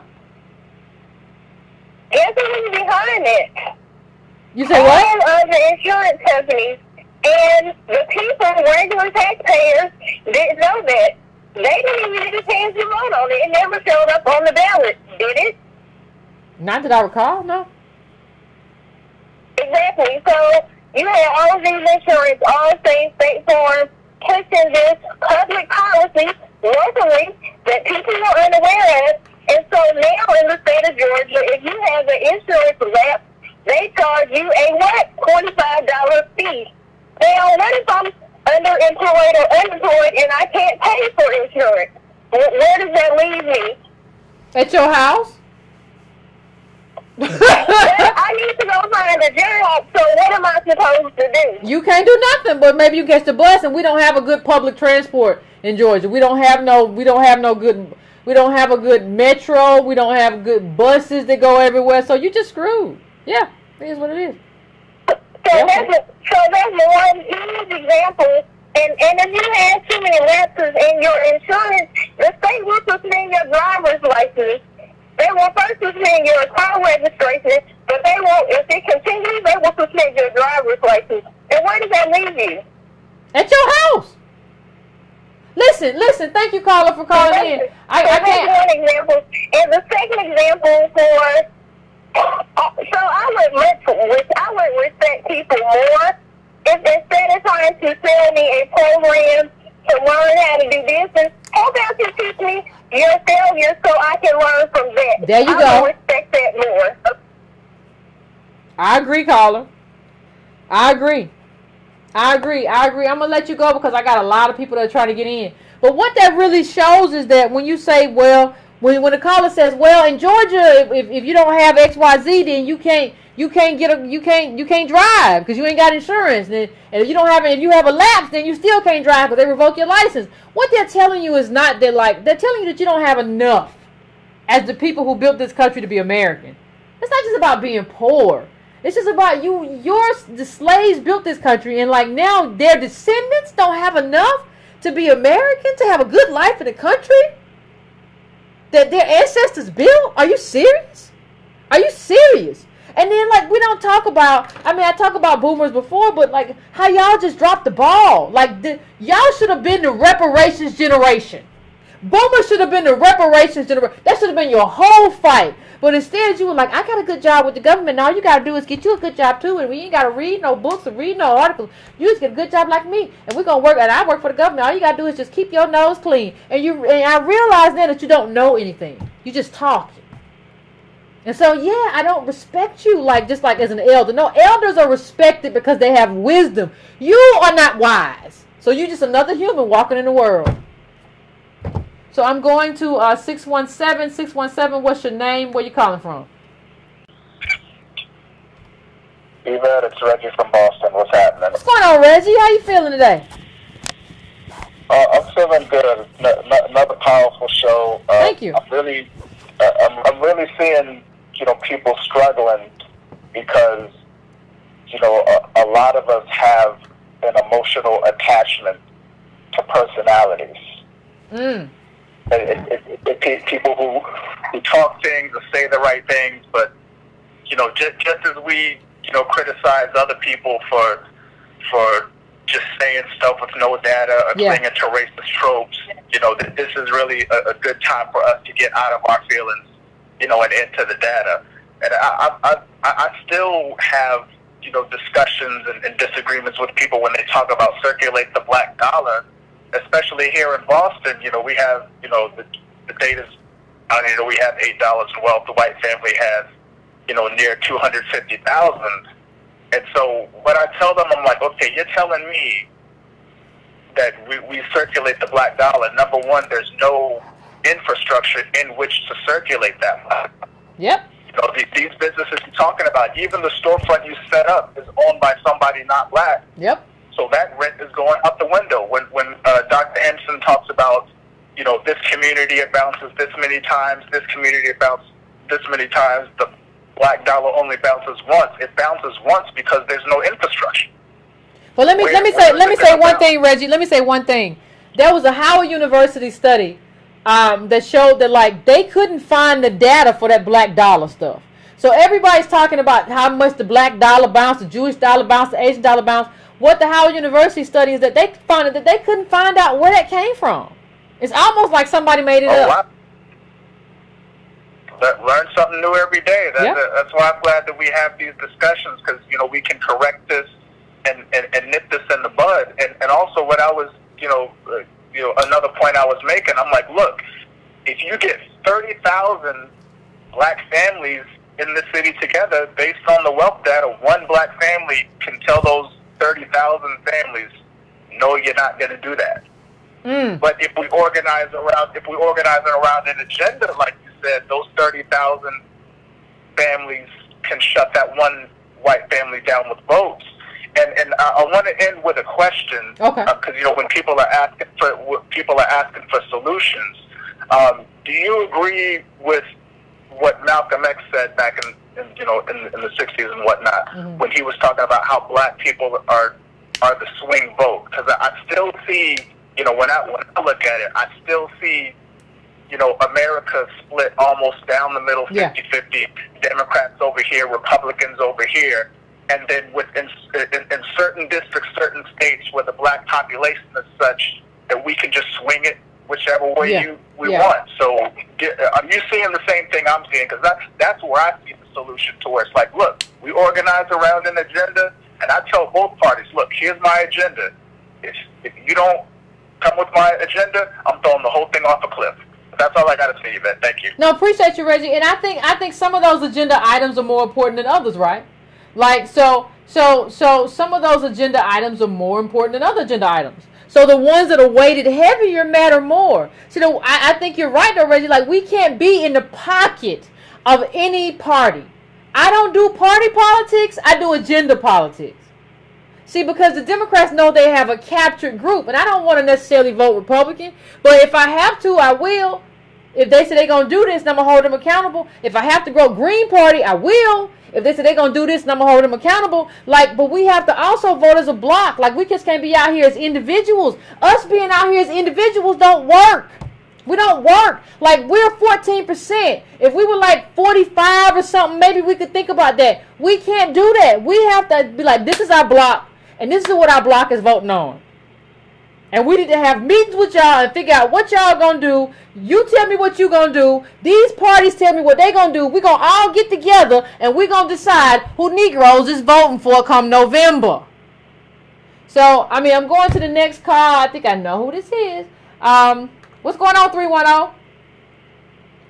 Guess who was behind it? You say what? All of the insurance companies and the people, regular taxpayers, didn't know that. They didn't even get a chance to vote on it. It never showed up on the ballot, did it? Not that I recall, no. Exactly. So you had all of these insurance, all state farm, pushing this public policy locally that people were unaware of. And so now in the state of Georgia, if you have an insurance lapse, they charge you a what? $25 fee. Now, what if I'm underemployed or unemployed and I can't pay for insurance? Where does that leave me? At your house? I need to go find a job, so what am I supposed to do? You can't do nothing, but maybe you catch the bus, and we don't have a good public transport in Georgia. We don't have a good metro. We don't have good buses that go everywhere. So you just screwed. Yeah, it is what it is. So that's one huge example. And if you have too many lapses in your insurance, the state will suspend your driver's license. They will first suspend your car registration, but they won't. If it continues, they will suspend your driver's license. And where does that leave you? At your house. Listen. Thank you, caller, for calling in. I can't. That's one example. And the second example for. So I would respect people more if instead of trying to sell me a program to learn how to do business, how about you teach me your failures so I can learn from that? There you go. I would respect that more. I agree, caller. I agree. I'm going to let you go because I got a lot of people that are trying to get in. But what that really shows is that when you say, well, when the caller says, well, in Georgia, if you don't have XYZ, then you can't drive because you ain't got insurance. And if you have a lapse, then you still can't drive because they revoke your license. What they're telling you is not that they're telling you that you don't have enough as the people who built this country to be American. It's not just about being poor. It's just about the slaves built this country, and now their descendants don't have enough to be American, to have a good life in the country that their ancestors built. Are you serious? Are you serious? And then we don't talk about, I talk about boomers before, but how y'all just dropped the ball. Y'all should have been the reparations generation. Boomer should have been the reparations generation. That should have been your whole fight. But instead, you were like, I got a good job with the government. All you got to do is get you a good job, too. And we ain't got to read no books or read no articles. You just get a good job like me. And we're going to work. And I work for the government. All you got to do is just keep your nose clean. And I realize then that you don't know anything. You just talking. And so, yeah, I don't respect you just like as an elder. No, elders are respected because they have wisdom. You are not wise. So you're just another human walking in the world. So I'm going to 617. 617, what's your name? Where you calling from? Yvette, it's Reggie from Boston. What's happening? What's going on, Reggie? How you feeling today? I'm feeling good. Another powerful show. Thank you. I'm really seeing, people struggling because, a lot of us have an emotional attachment to personalities. People who talk things or say the right things, but just as we criticize other people for just saying stuff with no data or clinging to racist tropes, this is really a good time for us to get out of our feelings, and into the data. And I still have discussions and disagreements with people when they talk about circulate the black dollar. Especially here in Boston, we have, the data's, we have $8 in wealth. The white family has, near 250,000. And so when I tell them, I'm like, okay, you're telling me that we circulate the black dollar. Number one, there's no infrastructure in which to circulate that black dollar. Yep. These businesses you're talking about, even the storefront you set up is owned by somebody not black. Yep. So that rent is going out the window. When Dr. Anderson talks about, this community it bounces this many times, this community it bounces this many times, the black dollar only bounces once. It bounces once because there's no infrastructure. Well, let me say one thing, Reggie. Let me say one thing. There was a Howard University study that showed that they couldn't find the data for that black dollar stuff. So everybody's talking about how much the black dollar bounced, the Jewish dollar bounced, the Asian dollar bounced. What the Howard University study is that they found that they couldn't find out where that came from. It's almost like somebody made it up. Wow. Learn something new every day. That's why I'm glad that we have these discussions because, we can correct this and nip this in the bud. And also what I was, another point I was making, I'm like, look, if you get 30,000 black families in the city together, based on the wealth data, one black family can tell those 30,000 families, no, you're not going to do that. But if we organize around an agenda, like you said, those 30,000 families can shut that one white family down with votes. And I want to end with a question, because when people are asking for solutions, do you agree with what Malcolm X said back in the 60s and whatnot, when he was talking about how black people are the swing vote? Because I still see, when I look at it, I still see, America split almost down the middle, 50-50, Democrats over here, Republicans over here, and then in certain districts, certain states where the black population is such that we can just swing it whichever way we want. So are you seeing the same thing I'm seeing? Because that's where I see the solution to where it's like, look, we organize around an agenda, and I tell both parties, look, here's my agenda. If you don't come with my agenda, I'm throwing the whole thing off a cliff. That's all I got to say, Yvette. Thank you. No, appreciate you, Reggie. And I think some of those agenda items are more important than others, right? So some of those agenda items are more important than other agenda items. So the ones that are weighted heavier matter more. So I think you're right, though, Reggie. We can't be in the pocket of any party. I don't do party politics. I do agenda politics. See, because the Democrats know they have a captured group, and I don't want to necessarily vote Republican, but if I have to, I will. If they say they're going to do this, then I'm going to hold them accountable. If I have to go Green Party, I will. If they say they're going to do this, then I'm going to hold them accountable. But we have to also vote as a block. We just can't be out here as individuals. Us being out here as individuals don't work. We don't work. We're 14%. If we were 45 or something, maybe we could think about that. We can't do that. We have to be this is our block, and this is what our block is voting on. And we need to have meetings with y'all and figure out what y'all gonna do. You tell me what you gonna do. These parties tell me what they gonna do. We gonna all get together and we gonna decide who Negroes is voting for come November. So, I mean, I'm going to the next call. I think I know who this is. What's going on, 310?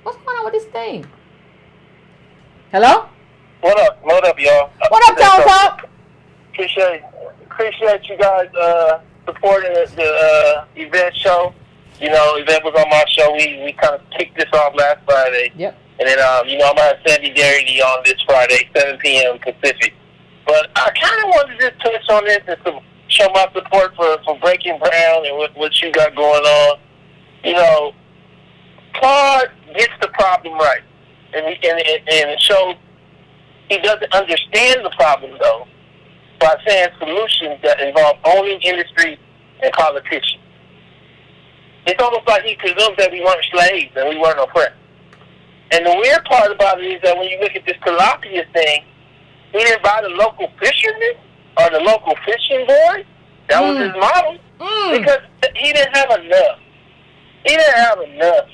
What's going on with this thing? Hello? What up? What up, y'all? What up, Tone Pop? Appreciate you guys supporting the Yvette show. You know, Yvette was on my show. We kind of kicked this off last Friday. Yep. And then, you know, I'm going to have Sandy Garrity on this Friday, 7 p.m. Pacific. But I kind of wanted to just touch on this and to show my support for Breaking Brown and what you got going on. You know, Claud gets the problem right. And it shows he doesn't understand the problem, though, by saying solutions that involve owning industry and politicians. It's almost like he presumes that we weren't slaves and we weren't oppressed. And the weird part about it is that when you look at this tilapia thing, he didn't buy the local fishermen or the local fishing boys. That was his model. Because he didn't have enough. He didn't have enough.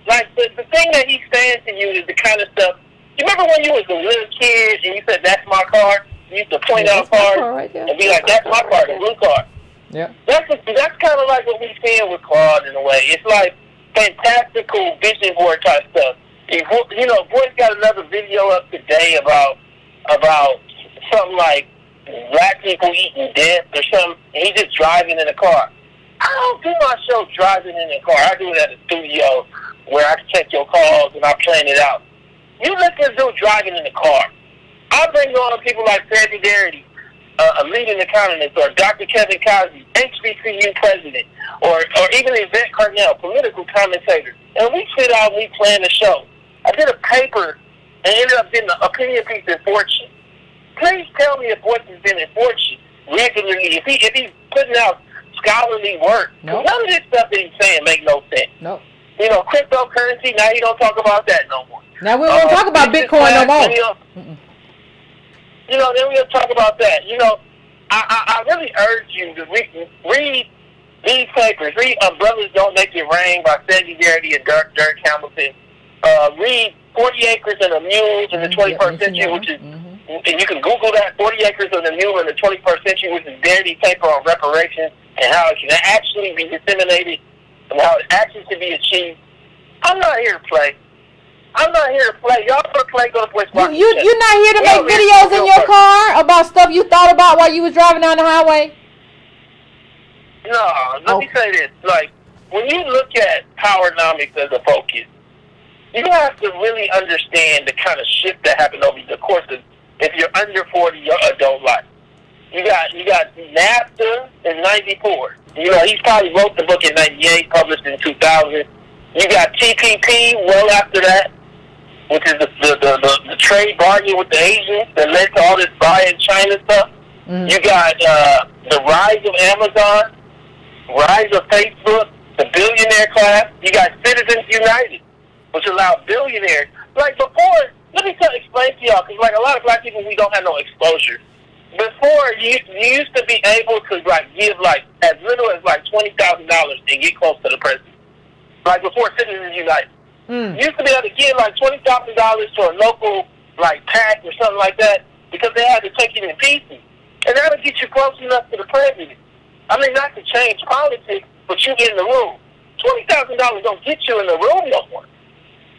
Like, the thing that he's saying to you is the kind of stuff. You remember when you was a little kid and you said, that's my car? You used to point out cars right and be like, that's my car, the blue car. Yeah. That's kind of like what we're seeing with Claud in a way. It's like fantastical vision board type stuff. You know, Boy's got another video up today about something like black people eating death or something, and he's just driving in a car. I don't do my show driving in a car. I do it at a studio where I can take your calls and I plan it out. You let this dude driving in the car. I bring on people like Sandy Garrity, a leading economist, or Dr. Kevin Cosby, HBCU president, or even Yvette Carnell, political commentator. And we sit out and we plan the show. I did a paper and ended up getting an opinion piece in Fortune. Please tell me if Boyce has been in Fortune regularly, if he's putting out scholarly work. Nope. None of this stuff that he's saying make no sense. Nope. You know, cryptocurrency, now he don't talk about that no more. Now we won't talk about Bitcoin no more. You know, then we'll talk about that. You know, I really urge you to read these papers. Read Brothers Don't Make It Rain by Sandy Garrity and Dirk Hamilton. Read 40 Acres and a Mule in the 21st Century, which is, and you can Google that, 40 Acres and a Mule in the 21st Century, which is Garrity's paper on reparations and how it can actually be disseminated and how it actually can be achieved. I'm not here to play. I'm not here to play. Y'all want to play, go to Boyce Market. You're not here to make videos in your car about stuff you thought about while you was driving down the highway? No, let me say this. Like, when you look at powernomics as a focus, you have to really understand the kind of shift that happened over the course of, if you're under 40, your adult life. You got NAFTA in 94. You know, he probably wrote the book in 98, published in 2000. You got TPP well after that, which is the trade bargain with the Asians that led to all this buy in China stuff. You got the rise of Amazon, rise of Facebook, the billionaire class. You got Citizens United, which allowed billionaires. Like before, let me explain to y'all, because like a lot of black people, we don't have no exposure. Before, you used to be able to like give like as little as like $20,000 and get close to the president. Like before Citizens United. You used to be able to give like $20,000 to a local like PAC or something like that because they had to take it in pieces. And that would get you close enough to the president. I mean, not to change politics, but you in the room. $20,000 don't get you in the room no more.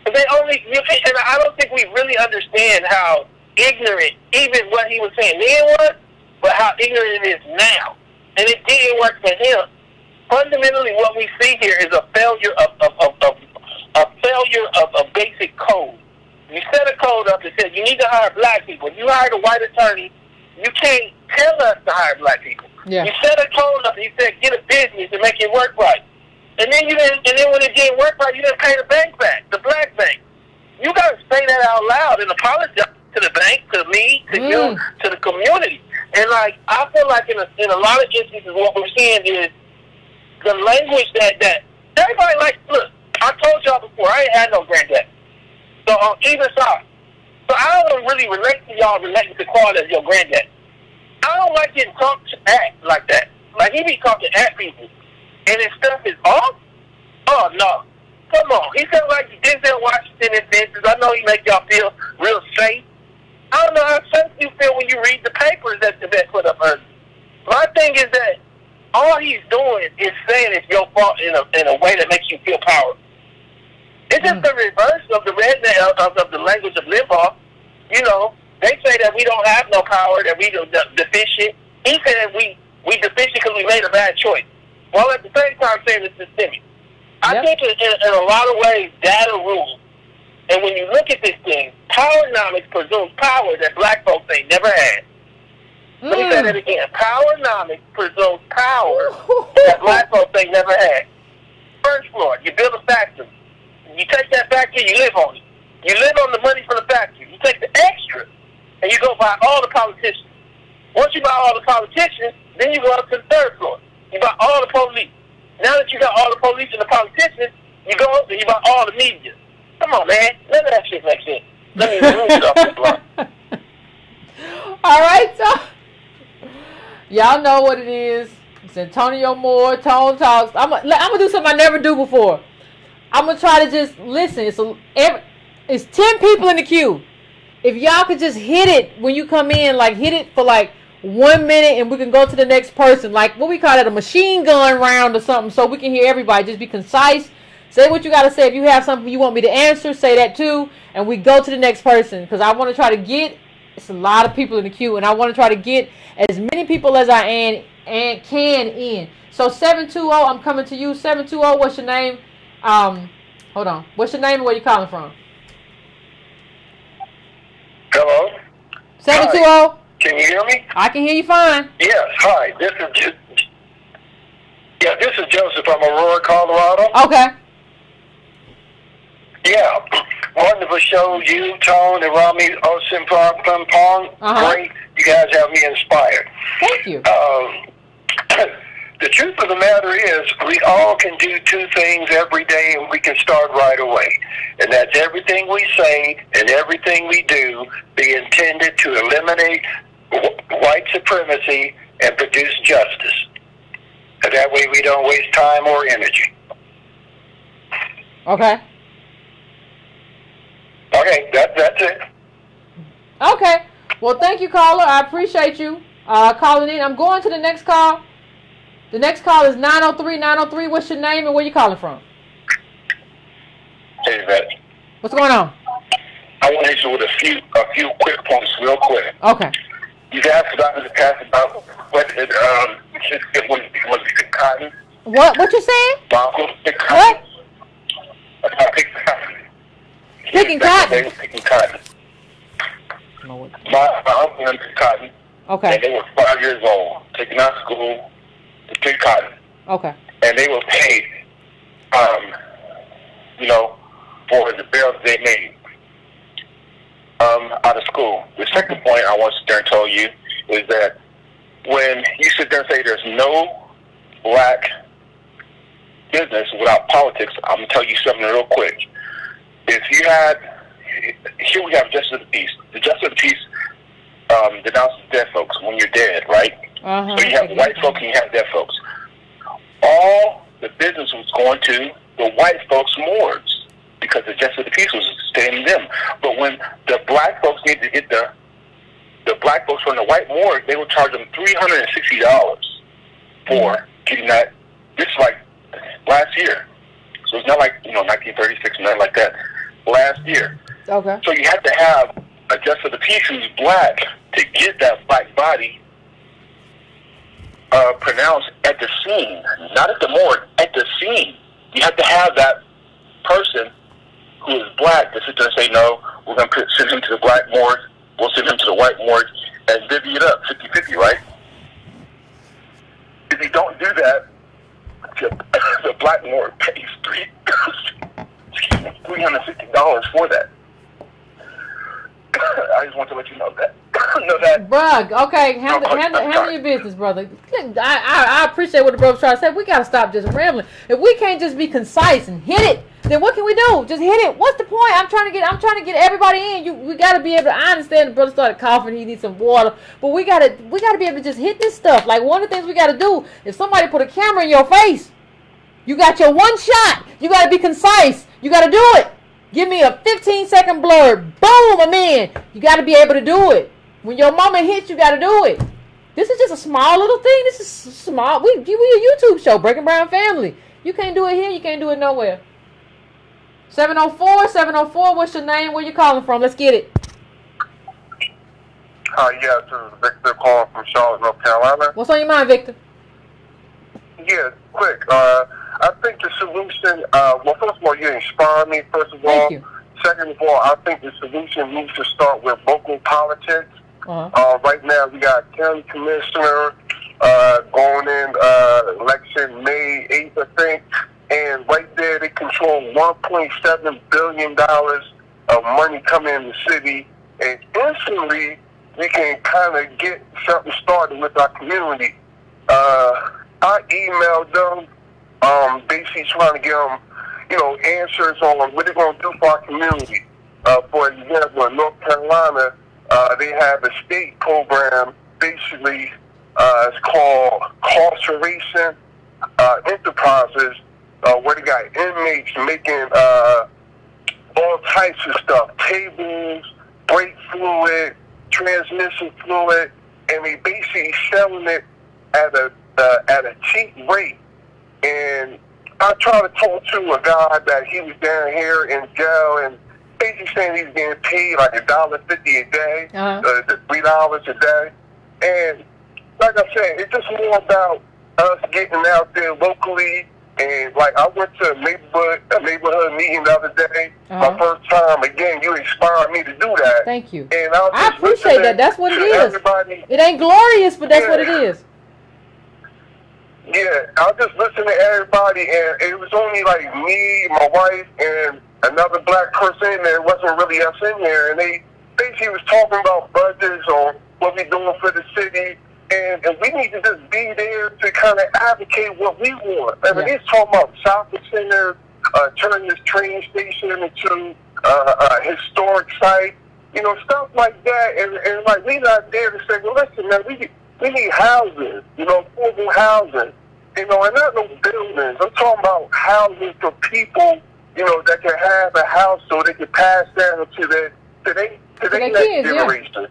And I don't think we really understand how ignorant even what he was saying then was, but how ignorant it is now. And it didn't work for him. Fundamentally, what we see here is a failure of basic code. You set a code up that says you need to hire black people. If you hired a white attorney, you can't tell us to hire black people. Yeah. You set a code up and you said get a business and make it work right. And then when it didn't work right, you didn't pay the bank back, the black bank. You got to say that out loud and apologize to the bank, to me, to you, to the community. And like I feel like in a lot of instances, what we're seeing is the language that everybody like. Look, I told y'all before, I ain't had no granddad. So on either side. So I don't really relate to y'all relating to Claud as your granddad. I don't like getting talked at like that. Like he be talking at people. and his stuff is off? Oh, no. Come on. He sounds like Denzel Washington Adventures. I know he make y'all feel real safe. I don't know how safe you feel when you read the papers that Yvette put up earlier. My thing is that all he's doing is saying it's your fault in a way that makes you feel powerful. It's just the reverse of the redneck of the language of Limbaugh. You know, they say that we don't have no power, that we deficient. He said we deficient because we made a bad choice. While at the same time saying it's systemic. I think in a lot of ways, data rules. And when you look at this thing, powernomics presumes power that black folks ain't never had. Let me say that again. Powernomics presumes power that black folks ain't never had. First floor, you build a factory. You take that factory, you live on it. You live on the money from the factory. You take the extra, and you go buy all the politicians. Once you buy all the politicians, then you go up to the third floor. You buy all the police. Now that you got all the police and the politicians, you go up and you buy all the media. Come on, man. None of that shit makes sense. Let me remove it off this block. All right, so y'all know what it is. It's Antonio Moore, Tone Talks. I'm gonna do something I never do before. I'm gonna try to just listen. It's 10 people in the queue. If y'all could just hit it when you come in, like hit it for like 1 minute, and we can go to the next person. Like what we call it, a machine gun round or something, so we can hear everybody. Just be concise. Say what you gotta say. If you have something you want me to answer, say that too, and we go to the next person. Because I want to try to get. It's a lot of people in the queue, and I want to try to get as many people as I can in. So 720, I'm coming to you. 720, what's your name? Hold on. What's your name and where you calling from? Hello? 720. Hi. Can you hear me? I can hear you fine. Yes, hi. This is Joseph from Aurora, Colorado. Okay. Yeah. Wonderful show. You, Tone, and Rami Osim Pum Pong. Great. You guys have me inspired. Thank you. The truth of the matter is, we all can do two things every day, and we can start right away. And that's everything we say and everything we do be intended to eliminate white supremacy and produce justice. And that way we don't waste time or energy. Okay. Okay, that's it. Okay. Well, thank you, caller. I appreciate you calling in. I'm going to the next call. The next call is 903. 903, what's your name and where you calling from? Hey, Yvette. What's going on? I want to hit you with a few quick points real quick. Okay. You guys forgot in the past about what it was cotton. What you saying? What? About picking cotton. Picking cotton? They were picking cotton. My uncle and picked cotton. Okay. And they were 5 years old, taking out of school to pick cotton. Okay. And they were paid, for the bales they made out of school. The second point I want to sit there and tell you is that when you sit there and say there's no black business without politics, I'm going to tell you something real quick. If you had, here we have Justice of the Peace. The Justice of the Peace denounces dead folks when you're dead, right? So you have white folks and you have dead folks. All the business was going to the white folks' morgues because the Justice of the Peace was staying them. But when the black folks needed to get the black folks from the white morgue, they would charge them $360 for getting that. This is like last year. So it's not like, 1936, nothing like that. Last year. Okay. So you have to have a Justice of the Peace who's black to get that black body pronounced at the scene, not at the morgue, at the scene. You have to have that person who is black to sit there and say, no, we're going to send him to the black morgue, we'll send him to the white morgue, and divvy it up 50-50, right? If you don't do that, the black morgue pays $350 for that. I just want to let you know that. Brug, okay, handle your business, brother. I appreciate what the brother's trying to say. We gotta stop just rambling. If we can't just be concise and hit it, then what can we do? Just hit it. What's the point? I'm trying to get everybody in. We gotta be able to. I understand the brother started coughing. He needs some water, but we gotta be able to just hit this stuff. Like one of the things we gotta do, if somebody put a camera in your face, You got your one shot. You got to be concise. You got to do it. Give me a 15-second blurb. Boom, I'm in. You got to be able to do it. When your moment hits, you got to do it. This is just a small little thing. This is small. We a YouTube show, Breaking Brown Family. You can't do it here. You can't do it nowhere. 704, what's your name? Where you calling from? Let's get it. Yes, this is Victor calling from Charlotte, North Carolina. What's on your mind, Victor? Yeah, quick. I think the solution, well, first of all, you inspire me, first of all. Thank you. Second of all, I think the solution needs to start with local politics. Right now, we got county commissioner going in election May 8th, I think. And right there, they control $1.7 billion of money coming in the city. And instantly, we can kind of get something started with our community. I emailed them, basically trying to get them, answers on what they're going to do for our community. For example, in North Carolina, they have a state program, basically, it's called Incarceration Enterprises, where they got inmates making all types of stuff, tables, brake fluid, transmission fluid, and they basically selling it at a cheap rate. And I tried to talk to a guy that he was down here in jail, and basically saying he's getting paid like $1.50 a day, $3 a day. And like I said, it's just more about us getting out there locally. And like I went to a neighborhood meeting the other day, my first time. Again, you inspired me to do that. Thank you. And I appreciate that. That's what it is. It ain't glorious, but that's what it is. Yeah, I just listened to everybody, and it was only like me, my wife, and another black person in there. It wasn't really us in there, and they basically was talking about budgets or what we're doing for the city. And we need to just be there to kind of advocate what we want. I mean, he's talking about shopping center, turning this train station into a historic site, stuff like that. And like, we're not there to say, well, listen, man, we need housing, affordable housing, and not no buildings. I'm talking about housing for people, that can have a house so they can pass down to their next generation,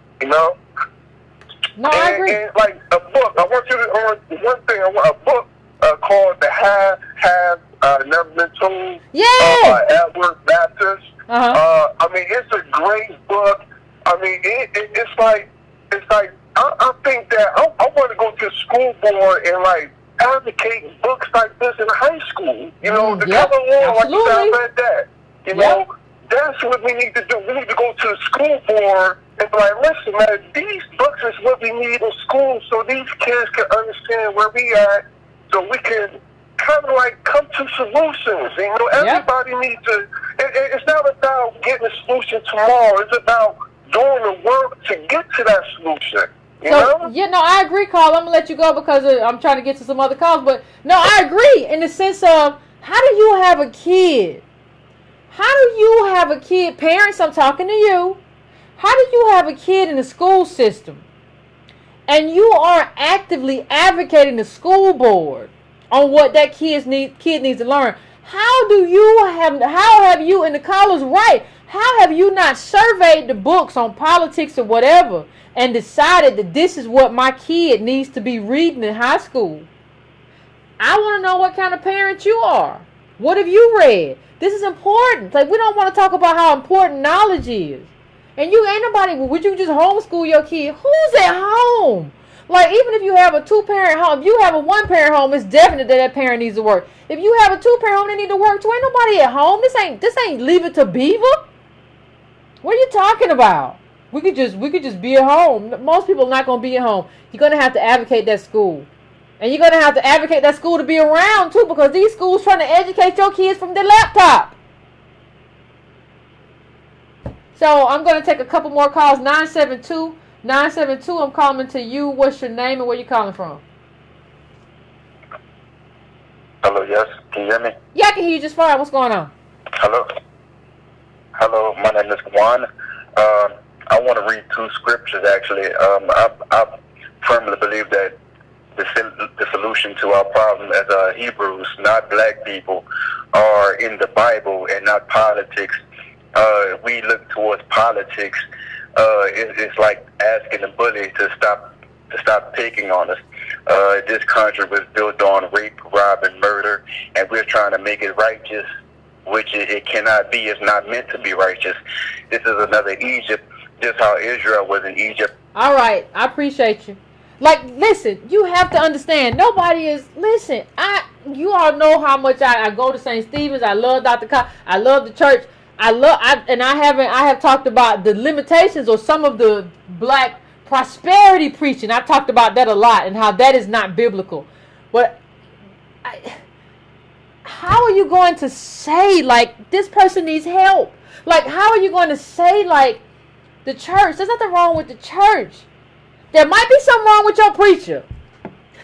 No, I agree. And like a book, I want you to, one thing, I want a book called The Have Never Been Told. Yeah. Edward Baptist. I mean, it's a great book. I mean, it's like, I think that I want to go to school board and like advocate books like this in high school. The color law, like you said, I read that. That's what we need to do. We need to go to the school board and be like, listen, man, these books is what we need in school so these kids can understand where we at, so we can kind of like come to solutions. Everybody needs to, it's not about getting a solution tomorrow. It's about doing the work to get to that solution. I agree, Carl. I'm going to let you go because I'm trying to get to some other calls. But, no, I agree in the sense of, how do you have a kid? How do you have a kid? Parents, I'm talking to you. How do you have a kid in the school system and you are actively advocating the school board on what that kid needs to learn? How have you, and the caller's right, how have you not surveyed the books on politics or whatever and decided that this is what my kid needs to be reading in high school? I want to know what kind of parent you are. What have you read? This is important. Like, we don't want to talk about how important knowledge is. And you ain't nobody, would you just homeschool your kid? Who's at home? Like, even if you have a two-parent home, if you have a one-parent home, it's definite that parent needs to work. If you have a two-parent home, they need to work too. Ain't nobody at home. This ain't Leave It to Beaver. What are you talking about? We could just be at home. Most people are not going to be at home. You're going to have to advocate that school. And you're going to have to advocate that school to be around, too, because these schools trying to educate your kids from their laptop. So I'm going to take a couple more calls. 972, I'm calling to you. What's your name and where you calling from? Hello, yes. Can you hear me? Yeah, I can hear you just fine. What's going on? Hello, my name is Juan. I want to read two scriptures, actually. I firmly believe that the solution solution to our problem as Hebrews, not black people, are in the Bible and not politics. We look towards politics. It's like asking the bully to stop picking on us. This country was built on rape, rob, and murder, and we're trying to make it righteous, which it cannot be. It's not meant to be righteous. This is another Egypt, just how Israel was in Egypt. All right, I appreciate you. Like, listen, you have to understand, nobody is, listen, you all know how much I go to St. Stephen's. I love Dr. Cobb. I love the church. I have talked about the limitations or some of the black prosperity preaching. I've talked about that a lot and how that is not biblical. But how are you going to say, like, this person needs help? Like, how are you going to say, like, the church? There's nothing wrong with the church. There might be something wrong with your preacher.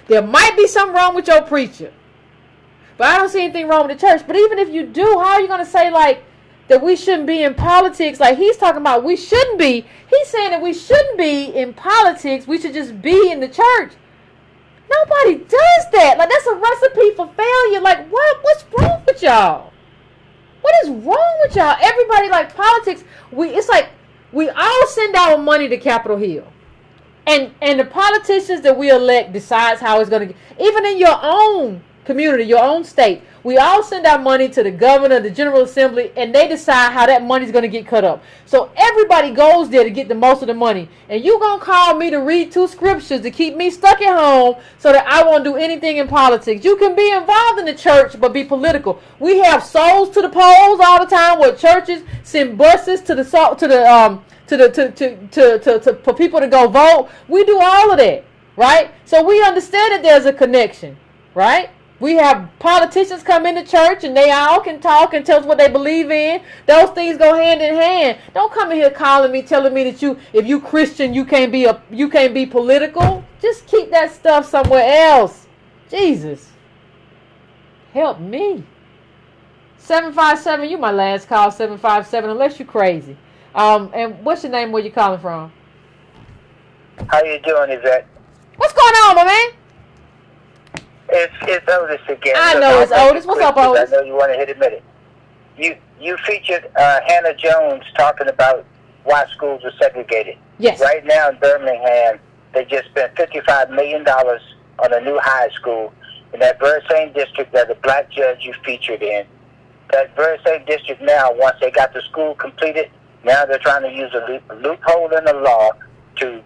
There might be something wrong with your preacher. But I don't see anything wrong with the church. But even if you do, how are you going to say, like, that we shouldn't be in politics? Like, he's talking about we shouldn't be. He's saying that we shouldn't be in politics. We should just be in the church. Nobody does that. Like, that's a recipe for failure. Like, what's wrong with y'all? What is wrong with y'all? Everybody, like, politics, it's like we all send our money to Capitol Hill. And the politicians that we elect decides how it's going to get. Even in your own community, your own state, we all send our money to the governor, the General Assembly, and they decide how that money is going to get cut up. So everybody goes there to get the most of the money. And you going to call me to read 2 scriptures to keep me stuck at home so that I won't do anything in politics. You can be involved in the church but be political. We have souls to the polls all the time where churches send buses for people to go vote. We do all of that, right? So we understand that there's a connection, right? We have politicians come into church and they all can talk and tell us what they believe in. Those things go hand in hand. Don't come in here calling me, telling me that if you Christian, you can't be political. Just keep that stuff somewhere else. Jesus, help me. 757, you my last call. 757, unless you're crazy. And what's your name? Where you calling from? How you doing, Yvette? What's going on, my man? It's Otis again. I know it's Otis. What's up, Otis? I know you want to hit a minute. You featured Hannah Jones talking about why schools are segregated. Yes. Right now in Birmingham, they just spent $55 million on a new high school in that very same district that the black judge you featured in. That very same district now, once they got the school completed, now they're trying to use a loophole in the law to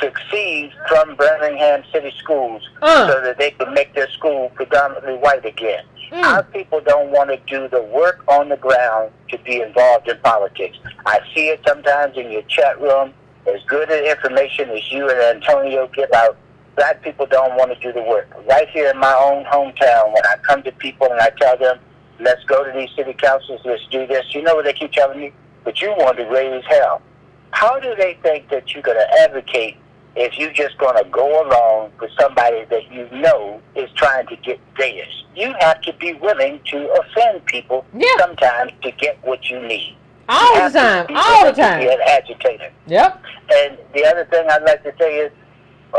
succeed from Birmingham City schools so that they can make their school predominantly white again. Our people don't want to do the work on the ground to be involved in politics. I see it sometimes in your chat room. As good an information as you and Antonio give out, black people don't want to do the work. Right here in my own hometown, when I come to people and I tell them, let's go to these city councils, let's do this, you know what they keep telling me? But you want to raise hell. How do they think that you're going to advocate if you're just going to go along with somebody that you know is trying to get theirs? You have to be willing to offend people sometimes to get what you need. All the time. To be an agitator. Yep. And the other thing I'd like to say is,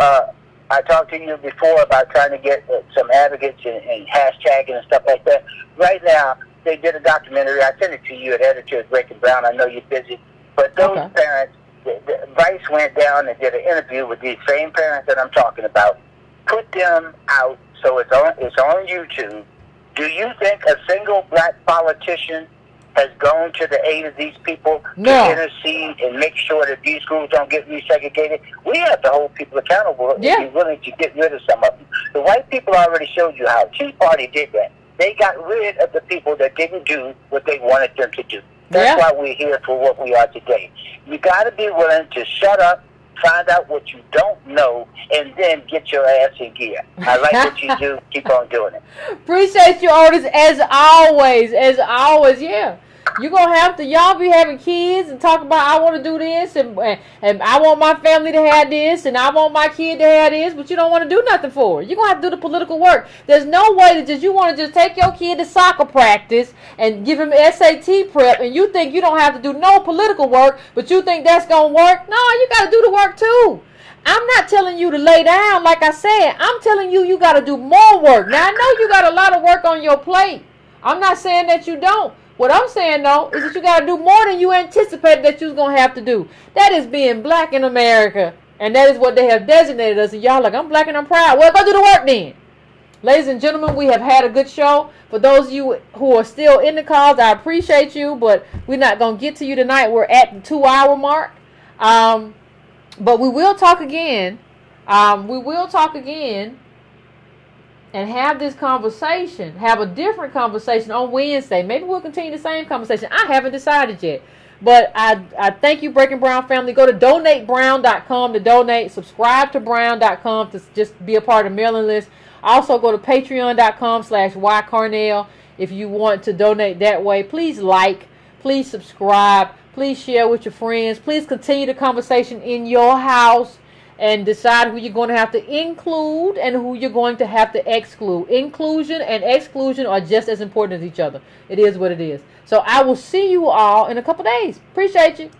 I talked to you before about trying to get some advocates and hashtagging and stuff like that. Right now, they did a documentary. I sent it to you at Editor at Breaking Brown. I know you're busy. But those parents, Vice went down and did an interview with these same parents that I'm talking about. Put them out so it's on YouTube. Do you think a single black politician has gone to the aid of these people to intercede and make sure that these schools don't get resegregated? We have to hold people accountable and be willing to get rid of some of them. The white people already showed you how. Tea Party did that. They got rid of the people that didn't do what they wanted them to do. That's why we're here for what we are today. You got to be willing to shut up, find out what you don't know, and then get your ass in gear. I like what you do. Keep on doing it. Appreciate you, Otis, as always. As always, you're going to have to, y'all be having kids and talk about, I want to do this, and I want my family to have this, and I want my kid to have this, but you don't want to do nothing for it. You're going to have to do the political work. There's no way that you want to just take your kid to soccer practice and give him SAT prep, and you think you don't have to do no political work, but you think that's going to work? No, you got to do the work too. I'm not telling you to lay down. Like I said, I'm telling you, you got to do more work. Now, I know you got a lot of work on your plate. I'm not saying that you don't. What I'm saying, though, is that you got to do more than you anticipated that you was going to have to do. That is being black in America. And that is what they have designated us. And y'all like, I'm black and I'm proud. Well, go do the work then. Ladies and gentlemen, we have had a good show. For those of you who are still in the calls, I appreciate you. But we're not going to get to you tonight. We're at the 2-hour mark. But we will talk again. We will talk again. And have this conversation, have a different conversation on Wednesday. Maybe we'll continue the same conversation. I haven't decided yet. But I thank you, Breaking Brown family. Go to donatebrown.com to donate. Subscribe to brown.com to just be a part of the mailing list. Also, go to patreon.com/ycarnell if you want to donate that way. Please like, please subscribe, please share with your friends. Please continue the conversation in your house. And decide who you're going to have to include and who you're going to have to exclude. Inclusion and exclusion are just as important as each other. It is what it is. So I will see you all in a couple days. Appreciate you.